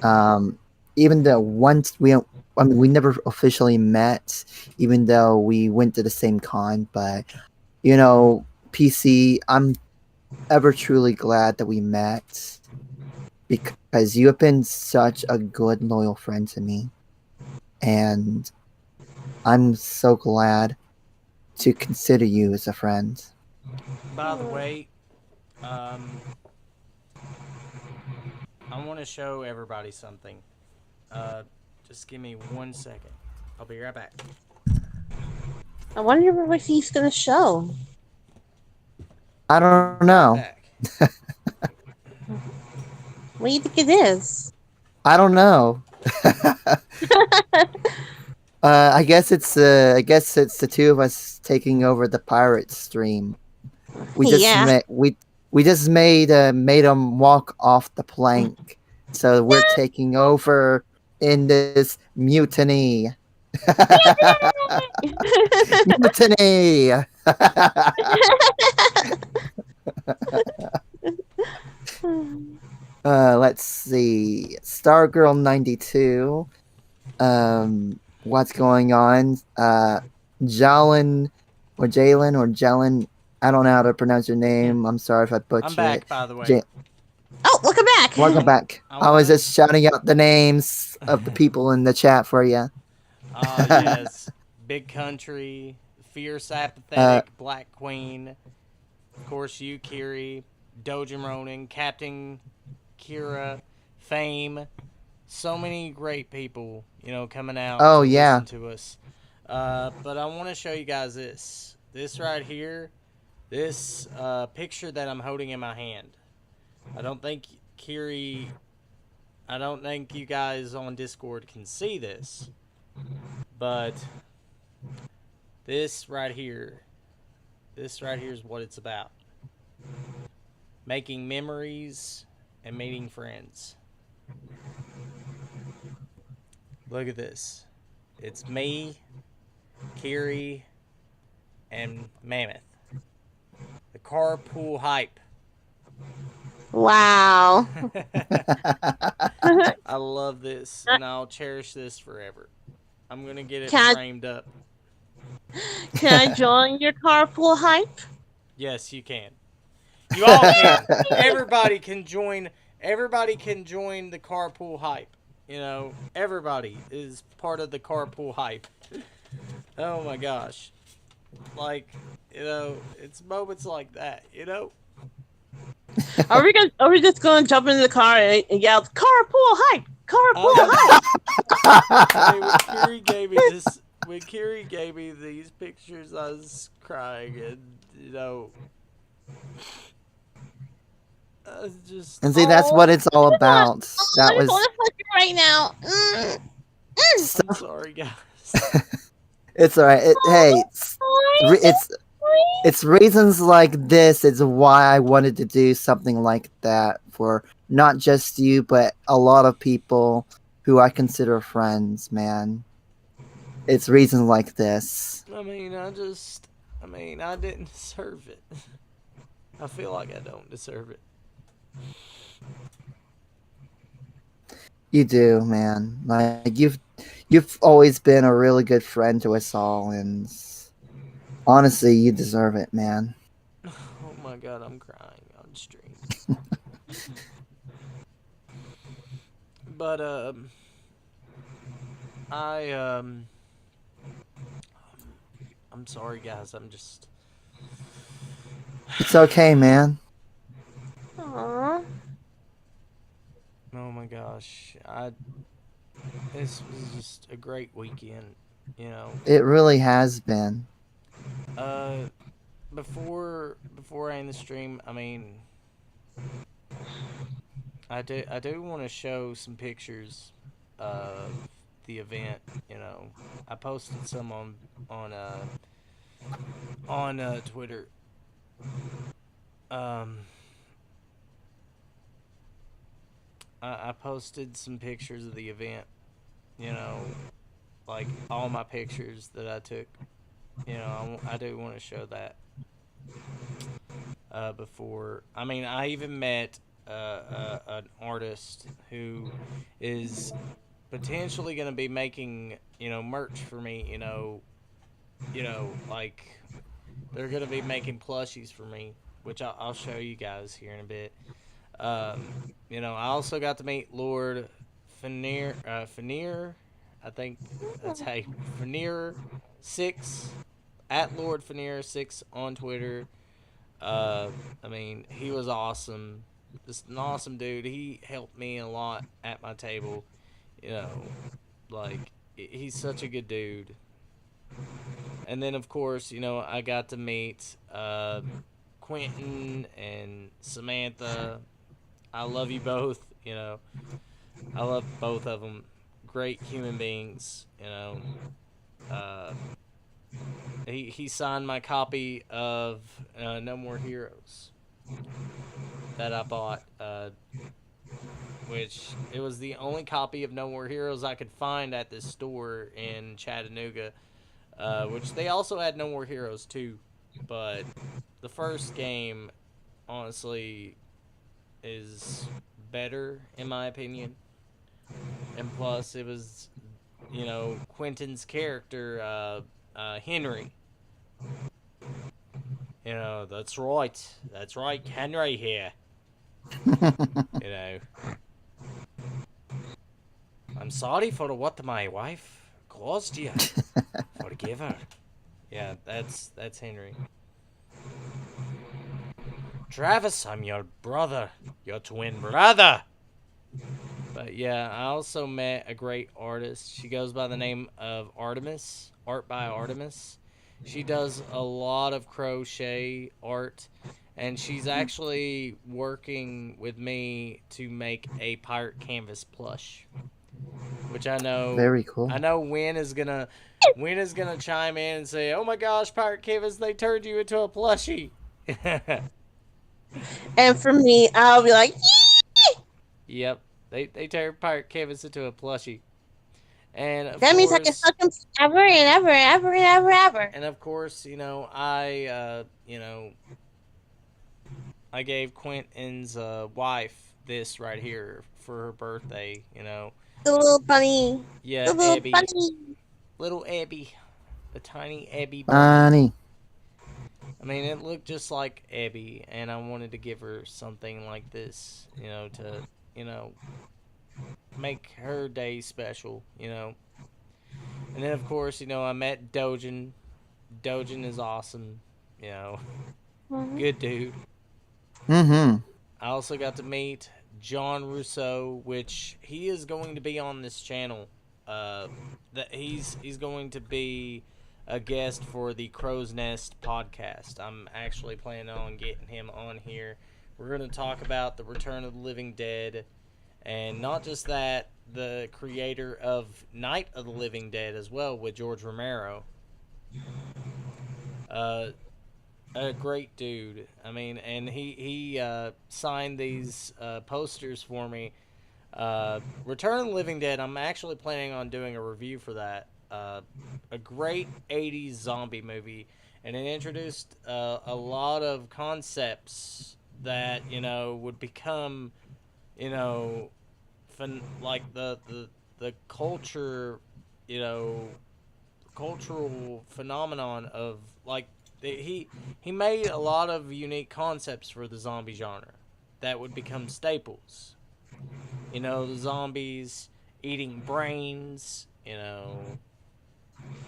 Um, even though I mean, we never officially met, even though we went to the same con. But you know, PC, I'm ever truly glad that we met because you have been such a good, loyal friend to me. And I'm so glad to consider you as a friend. By the way, um, I want to show everybody something. Uh, just give me 1 second. I'll be right back. I wonder what he's gonna show. I don't Right know. back. What do you think it is? I don't know. I guess it's the two of us taking over the pirate stream. We just Yeah. we just made them walk off the plank. So we're taking over in this mutiny. Mutiny. Let's see. Stargirl 92. What's going on? Jalen Jalen. I don't know how to pronounce your name. I'm sorry if I butchered I'm back, it. by the way. Oh, welcome back. Welcome back. I I was wanna- just shouting out the names of the people in the chat for you. Yes. Big Country, Fierce Apathetic, Black Queen, of course you, Kiri, Dojin Ronin, Captain Kira, Fame. So many great people, you know, coming out Oh, to yeah. listen to us. But I want to show you guys this. This right here. This picture that I'm holding in my hand. I don't think Kiri... I don't think you guys on Discord can see this. But this right here is what it's about. Making memories and meeting friends. Look at this. It's me, Kiri, and Mammoth. The carpool hype. Wow. I love this, and I'll cherish this forever. I'm gonna get it Can I- framed up. Can I join your carpool hype? Yes, you can. You all can. Everybody can join. Everybody can join the carpool hype. You know, everybody is part of the carpool hype. Oh my gosh. Like, you know, it's moments like that, you know? Are we just gonna jump into the car and yell carpool hype? Carpool hype! I mean, when Kiri gave me these pictures, I was crying, and you know, I was just. And see, that's what it's all about. I That just was want to hug you right now. I'm sorry, guys. it's all right. Hey, it's reasons like this. It's why I wanted to do something like that for not just you, but a lot of people who I consider friends. Man, it's reasons like this. I mean, I mean, I didn't deserve it. I feel like I don't deserve it. You do, man. Like you've always been a really good friend to us all, and honestly, you deserve it, man. Oh my god, I'm crying on stream. But I I'm sorry guys. I'm just It's okay, man. Aww. oh my gosh. This was just a great weekend, you know. It really has been. Uh before I end the stream, I mean I do want to show some pictures of the event, you know. I posted some on Twitter. Um I posted some pictures of the event, you know, like all my pictures that I took. You know, I do want to show that. Before, I mean, I even met an artist who is potentially going to be making, you know, merch for me. Like they're going to be making plushies for me, which I'll show you guys here in a bit. You know, I also got to meet Lord Fenir. I think that's how Fenir 6 at Lord Fenir 6 on Twitter. I mean, he was awesome. Just an awesome dude. He helped me a lot at my table. You know, like he's such a good dude. And then of course, you know, I got to meet Quentin and Samantha. I love you both. You know, I love both of them. Great human beings. You know, uh, he signed my copy of No More Heroes that I bought. Which it was the only copy of No More Heroes I could find at this store in Chattanooga. Which they also had No More Heroes too, but the first game, honestly, is better in my opinion. And plus, it was, you know, Quentin's character, Henry. You know, that's right. That's right, Henry here. You know. I'm sorry for what my wife caused you. Forgive her. Yeah, that's Henry. Travis, I'm your brother. Your twin brother. But yeah, I also met a great artist. She goes by the name of Artemis, Art by Artemis. She does a lot of crochet art, and she's actually working with me to make a pirate canvas plush, which Very cool. I know Win is gonna chime in and say, "Oh my gosh, pirate canvas, they turned you into a plushie." And for me, I'll be like, Yep, they turned pirate canvas into a plushie. And of that means I can course, fuck him ever and ever and ever and ever and ever. and of course, you know, you know, I gave Quentin's wife this right here for her birthday. You know, The little bunny. yeah, The little Abby, bunny. little Abby, the tiny Abby bunny. Bonnie. I mean, it looked just like Abby, and I wanted to give her something like this, you know, to, you know, make her day special, you know. And then, of course, you know, I met Dojin. Dojin is awesome, you know, good dude. Mm-hmm. I also got to meet John Rousseau, which he is going to be on this channel. That he's going to be a guest for the Crow's Nest podcast. I'm actually planning on getting him on here. We're going to talk about the Return of the Living Dead, and not just that, the creator of Night of the Living Dead as well with George Romero. A great dude. I mean, and he signed these posters for me. Return of the Living Dead. I'm actually planning on doing a review for that. uh, a great '80s zombie movie, and it introduced a lot of concepts that would become you know like the culture, you know, cultural phenomenon of like he made a lot of unique concepts for the zombie genre that would become staples. The zombies eating brains,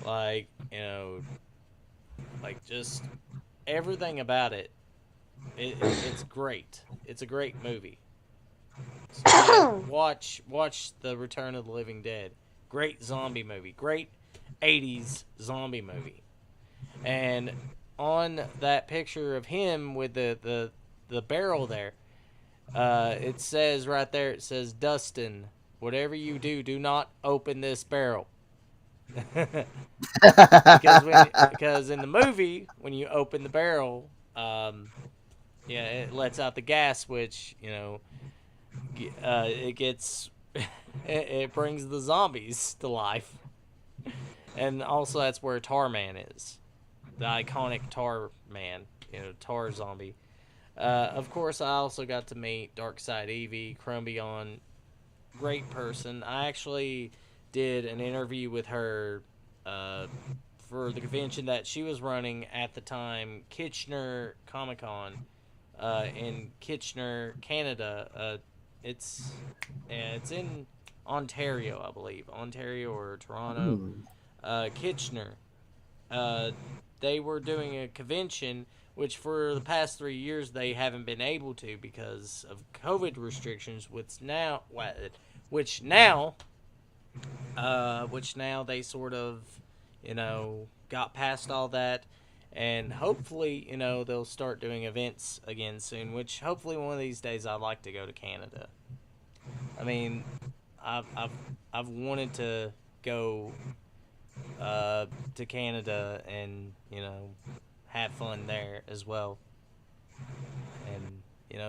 like, like just everything about it. It's great. It's a great movie. So man, watch the Return of the Living Dead. Great zombie movie. Great '80s zombie movie. And on that picture of him with the barrel there, it says right there. It says, Dustin, whatever you do, do not open this barrel. Because in the movie, when you open the barrel, yeah, it lets out the gas, which it gets it brings the zombies to life, and also that's where Tar Man is, the iconic Tar Man, Tar zombie. Of course, I also got to meet Darkside Evie, Crumbion, great person. I actually did an interview with her uh, for the convention that she was running at the time, Kitchener Comic Con in Kitchener, Canada. It's it's in Ontario, I believe, Ontario or Toronto. Ooh. Kitchener. Uh, they were doing a convention, which for the past 3 years they haven't been able to because of COVID restrictions. Which now they sort of, got past all that, and hopefully, they'll start doing events again soon. Which hopefully one of these days I'd like to go to Canada. I mean, I've wanted to go to Canada and have fun there as well, and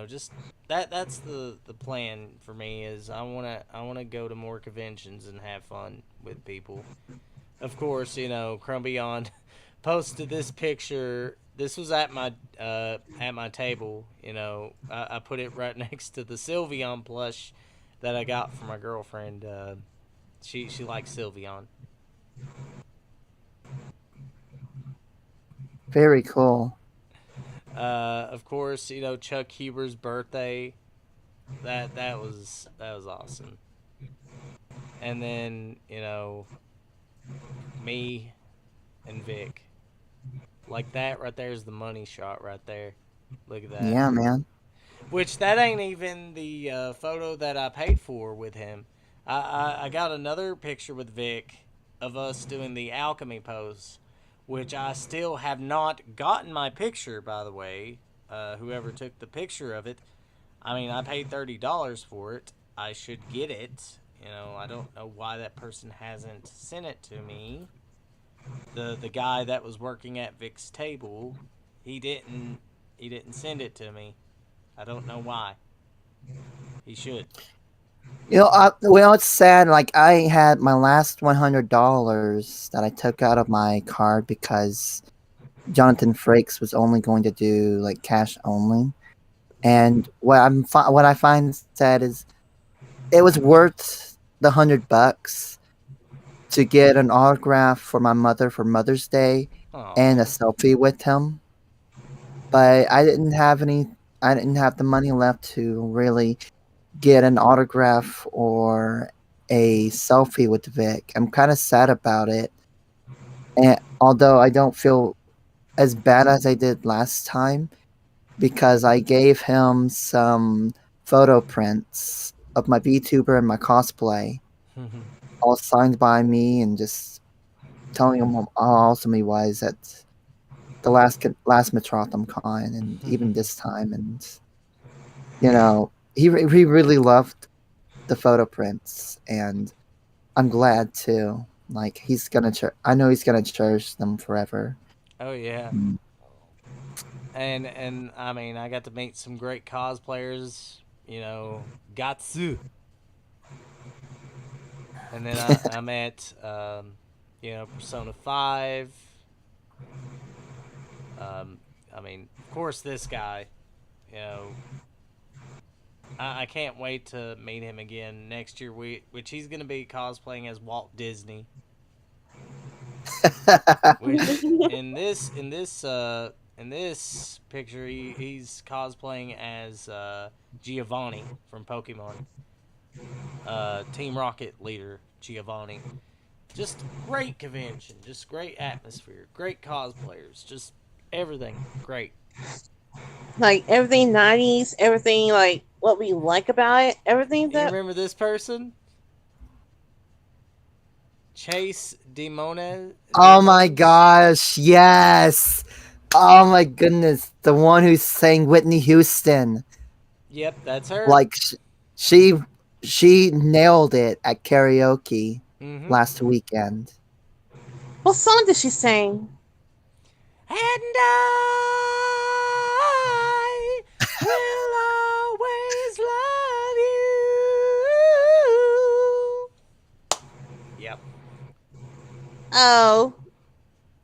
just that's the plan for me is I wanna go to more conventions and have fun with people. Of course, Crumbion posted this picture. This was at my table. I put it right next to the Sylveon plush that I got for my girlfriend. She likes Sylveon. Very cool. Of course, Chuck Huber's birthday. That was awesome. And then me and Vic, like that right there is the money shot right there. Look at that. Yeah, man. Which that ain't even the photo that I paid for with him. I got another picture with Vic of us doing the alchemy pose, which I still have not gotten my picture, by the way. Whoever took the picture of it, I mean, I paid $30 for it. I should get it. I don't know why that person hasn't sent it to me. The guy that was working at Vic's table, he didn't send it to me. I don't know why. He should. Well, it's sad. Like I had my last $100 that I took out of my card because Jonathan Frakes was only going to do like cash only. And what I find sad is it was worth the $100 to get an autograph for my mother for Mother's Day and a Aw. selfie with him. But I didn't have any. I didn't have the money left to really get an autograph or a selfie with Vic. I'm kind of sad about it. And although I don't feel as bad as I did last time because I gave him some photo prints of my VTuber and my cosplay, all signed by me, and just telling him how awesome he was at the last Metrotham Con and even this time. And he really loved the photo prints, and I'm glad too. Like I know he's gonna cherish them forever. Oh yeah. Mm. And I mean, I got to meet some great cosplayers. Gatsu. And then I met Persona 5. I mean, of course, this guy. You know, I can't wait to meet him again next year. Which he's gonna be cosplaying as Walt Disney. Which in this picture he's cosplaying as Giovanni from Pokemon. Team Rocket leader Giovanni. Just great convention, just great atmosphere, great cosplayers, just everything great. Like everything 90s, everything like what we like about it, everything You that. remember this person? Chase Oh my Demones? gosh, yes. Oh my goodness, the one who sang Whitney Houston. Yep, that's her. Like she she nailed it at karaoke Mm-hmm. last weekend. What song did she sing? And I will always love you. Yep. Oh,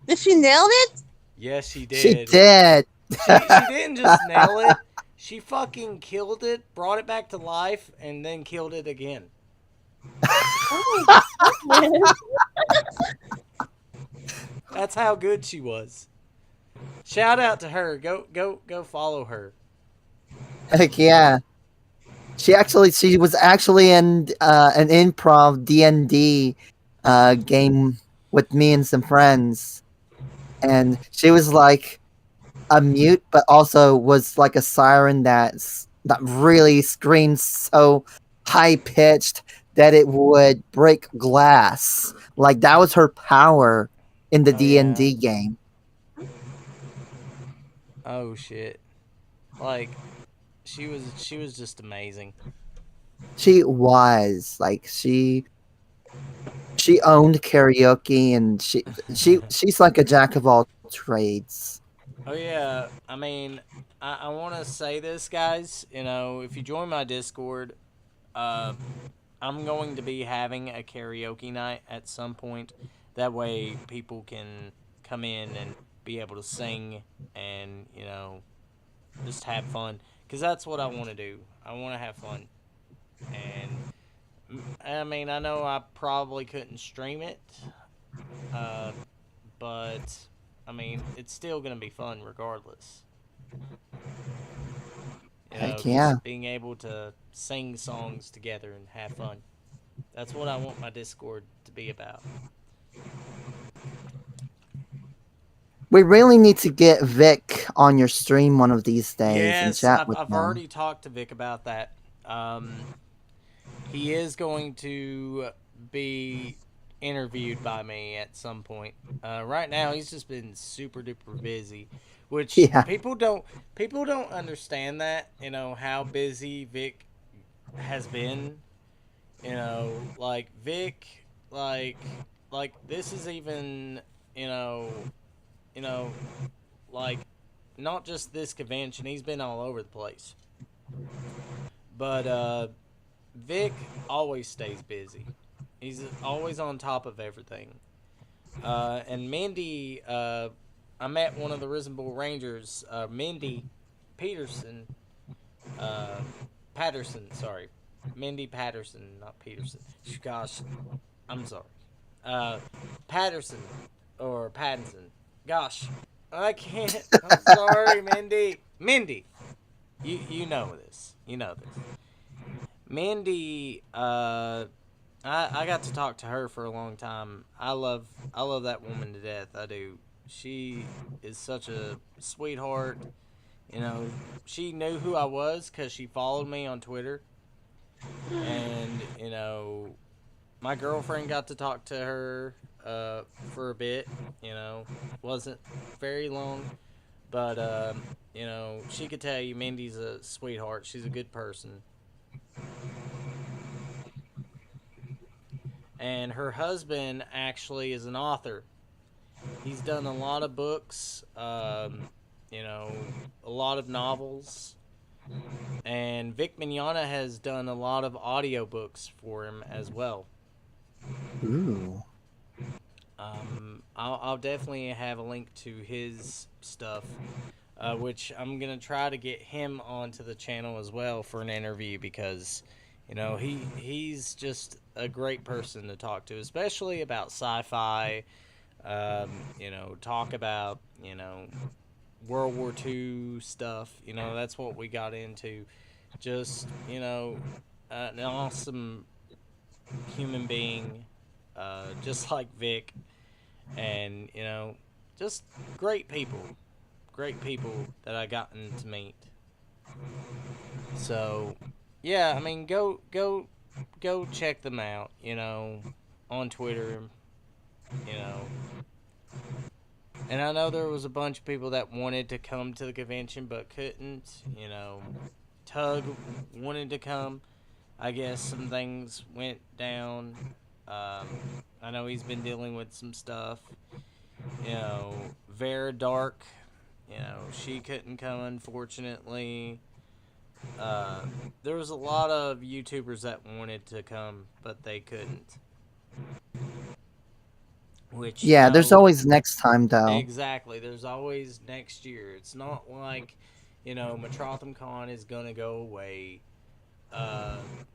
did she nail it? Yes, she She did. did. She didn't just nail it. She fucking killed it, brought it back to life, and then killed it again. Oh, goodness. That's how good she was. Shout out to her. Go follow her. Heck yeah. She was actually in an improv D&D game with me and some friends, and she was like a mute, but also was like a siren that really screamed so high pitched that it would break glass. Like that was her power in the Oh yeah. D&D game. Oh shit. Like she was just amazing. She was like she owned karaoke, and she's like a jack of all trades. Oh yeah. I mean, I want to say this, guys. If you join my Discord, I'm going to be having a karaoke night at some point. That way, people can come in and be able to sing and just have fun. Because that's what I want to do. I want to have fun. And I mean, I know I probably couldn't stream it, uh, but I mean, it's still gonna be fun regardless. Heck yeah. Just being able to sing songs together and have fun. That's what I want my Discord to be about. We really need to get Vic on your stream one of these days and Yes, chat with I've him. already talked to Vic about that. He is going to be interviewed by me at some point. Right now, he's just been super duper busy, which Yeah. people don't understand that. How busy Vic has been. Like Vic, like this is even you know you know like not just this convention. He's been all over the place, but Vic always stays busy. He's always on top of everything. And Mindy, I met one of the Risen Bull Rangers, Mindy Peterson, Patterson, sorry. Mindy Patterson, not Peterson. Gosh, I'm sorry. Patterson, or Pattinson. Gosh, I can't. I'm sorry, Mindy. Mindy, you know this. You know this. Mindy, I got to talk to her for a long time. I love that woman to death. I do. She is such a sweetheart. She knew who I was because she followed me on Twitter, and my girlfriend got to talk to her for a bit. Wasn't very long, but she could tell you Mindy's a sweetheart. She's a good person. And her husband actually is an author. He's done a lot of books, a lot of novels. And Vic Mignogna has done a lot of audiobooks for him as well. Ooh. I'll definitely have a link to his stuff, which I'm gonna try to get him onto the channel as well for an interview because, he's just a great person to talk to, especially about sci-fi. Talk about World War II stuff. That's what we got into. Just an awesome human being, just like Vic, and just great people that I gotten to meet. So, yeah, I mean, go check them out. On Twitter. You know, and I know there was a bunch of people that wanted to come to the convention but couldn't. Tug wanted to come. I guess some things went down. I know he's been dealing with some stuff. Vera Dark, she couldn't come, unfortunately. There was a lot of YouTubers that wanted to come, but they couldn't. Which, Yeah, there's always next time though. exactly, there's always next year. It's not like, Metrotham Con is going to go away.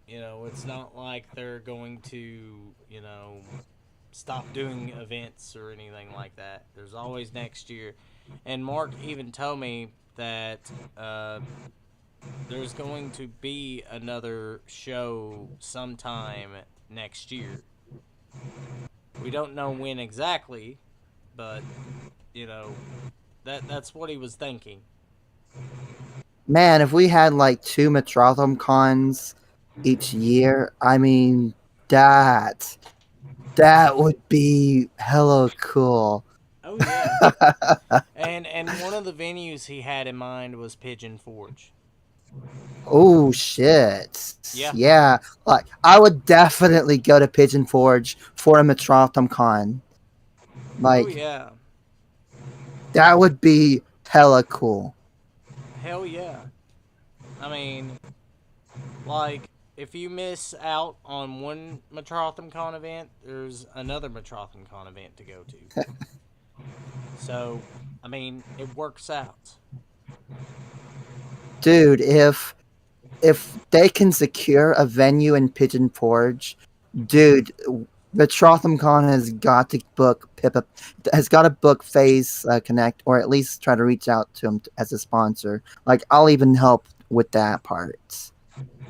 It's not like they're going to, stop doing events or anything like that. There's always next year. And Mark even told me that there's going to be another show sometime next year. We don't know when exactly, but that's what he was thinking. Man, if we had like 2 Metrotham cons each year, I mean, that would be hella cool. Oh yeah. And one of the venues he had in mind was Pigeon Forge. Oh shit. Yeah. Yeah. Like I would definitely go to Pigeon Forge for a Metrotham con. Like Oh yeah. that would be hella cool. Hell yeah. I mean, like, if you miss out on one Metrotham Con event, there's another Metrotham Con event to go to. So, I mean, it works out. Dude, if they can secure a venue in Pigeon Forge, dude, Metrotham Con has got to book Pippa, has got to book Phase Connect, or at least try to reach out to him as a sponsor. Like, I'll even help with that part.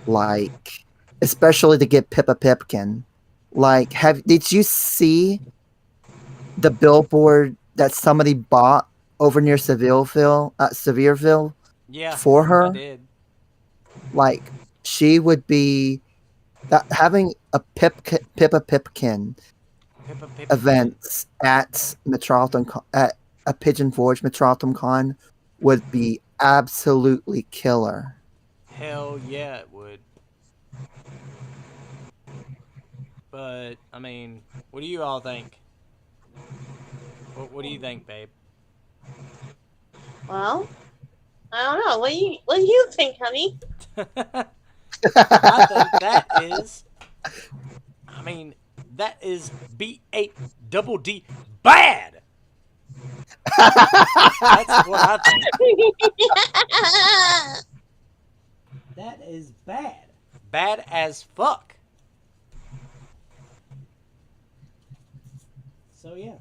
Like, especially to get Pippa Pipkin. Like, did you see the billboard that somebody bought over near Sevierville Yeah, for I her? did. Like, she would be having a Pippa Pipkin Pippa Pippa events at at a Pigeon Forge Metrotham Con would be absolutely killer. Hell yeah, it would. But, I mean, what do you all think? What do you think, babe? Well, I don't know. What do you think, honey? I think that is, that is BADD bad. That's what I think. That is bad. Bad as fuck. So yeah,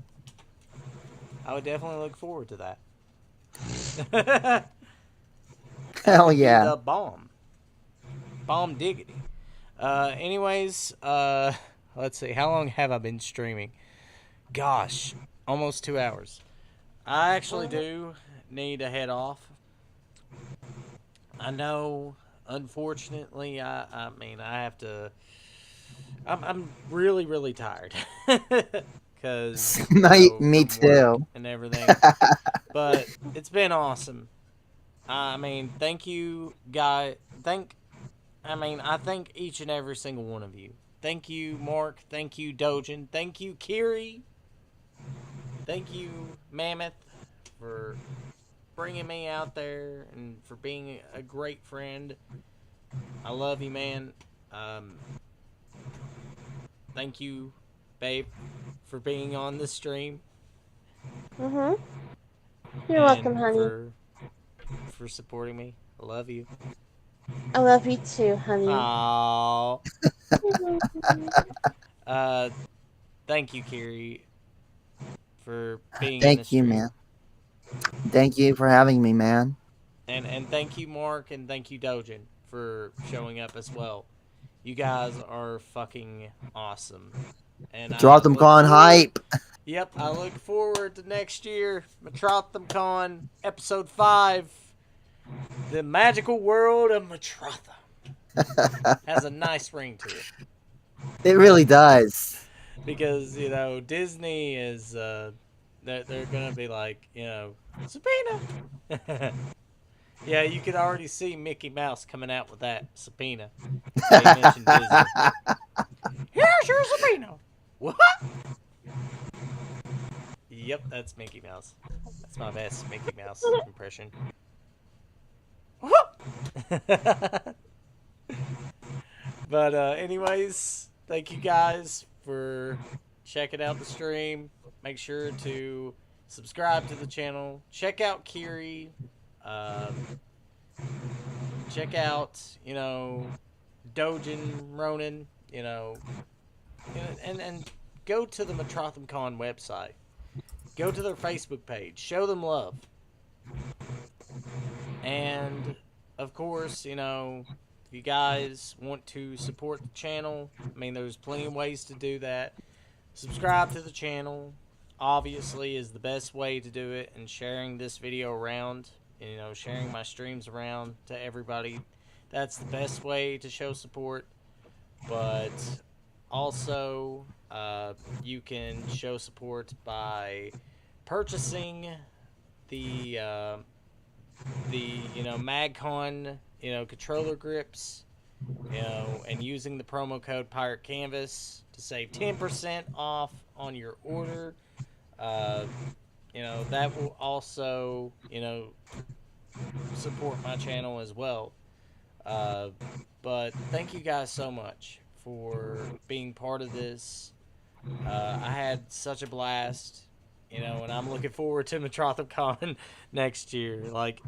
I would definitely look forward to that. Hell Would be yeah. the bomb. Bomb diggity. Anyways, let's see. How long have I been streaming? Gosh, almost 2 hours. I actually do need to head off. I know, unfortunately, I mean, I have to. I'm really, really tired. Because Me too. and everything. But it's been awesome. I mean, thank you, guy. I thank each and every single one of you. Thank you, Mark. Thank you, Dojin. Thank you, Kiri. Thank you, Mammoth, for bringing me out there and for being a great friend. I love you, man. Thank you, babe, for being on the stream. You're and welcome, honey. For supporting me. I love you. I love you too, honey. Aww. Thank you, Kiri, for being in the Thank you, stream. man. Thank you for having me, man. And thank you, Mark, and thank you, Dojin, for showing up as well. You guys are fucking awesome. And Metrotham Con hype. Yep, I look forward to next year. Metrotham Con, episode 5. The magical world of Metrotham. Has a nice ring to it. It really does. Because, you know, Disney is, they're gonna be like, you know, subpoena. Yeah, you could already see Mickey Mouse coming out with that subpoena. They mentioned Disney. Here's your subpoena. What? Yep, that's Mickey Mouse. That's my best Mickey Mouse impression. But anyways, thank you guys for checking out the stream. Make sure to subscribe to the channel. Check out Kiri. Check out, you know, Dojin, Ronan, you know, and go to the Metrotham Con website. Go to their Facebook page. Show them love. And, of course, you know, if you guys want to support the channel, I mean, there's plenty of ways to do that. Subscribe to the channel, obviously, is the best way to do it, and sharing this video around, you know, sharing my streams around to everybody. That's the best way to show support. But also, you can show support by purchasing the you know, MagCon, you know, controller grips, you know, and using the promo code Pirate Canvas to save 10% off on your order. You know, that will also, you know, support my channel as well. But thank you guys so much for being part of this. I had such a blast, you know, and I'm looking forward to Metrotham Con next year. Like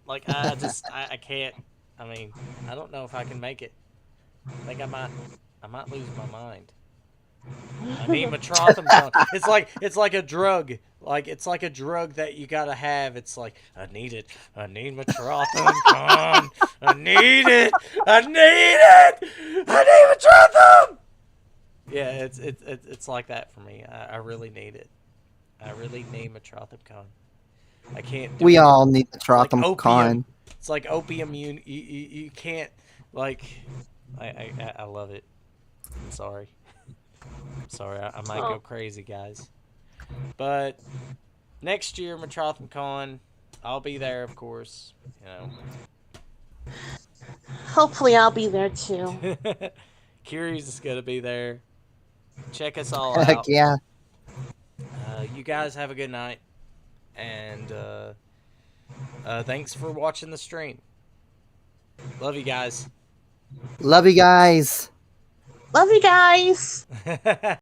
I can't. I mean, I don't know if I can make it. I think I might lose my mind. I need Metrotham Con. It's like a drug. Like, it's like a drug that you gotta have. It's like, I need it. I need Metrotham Con. I need it. I need it. I need Metrotham. Yeah, it's like that for me. I really need it. I really need Metrotham Con. I can't do We it. all need the Like Metrotham opium. Con. It's like opium. You can't, like, I love it. I'm sorry. I might go crazy, guys. But next year, Metrotham Con, I'll be there, of course. You know. Hopefully, I'll be there too. Kiri's is gonna be there. Check us all Heck out. yeah. You guys have a good night, and thanks for watching the stream. Love you guys. Love you guys. Love you guys.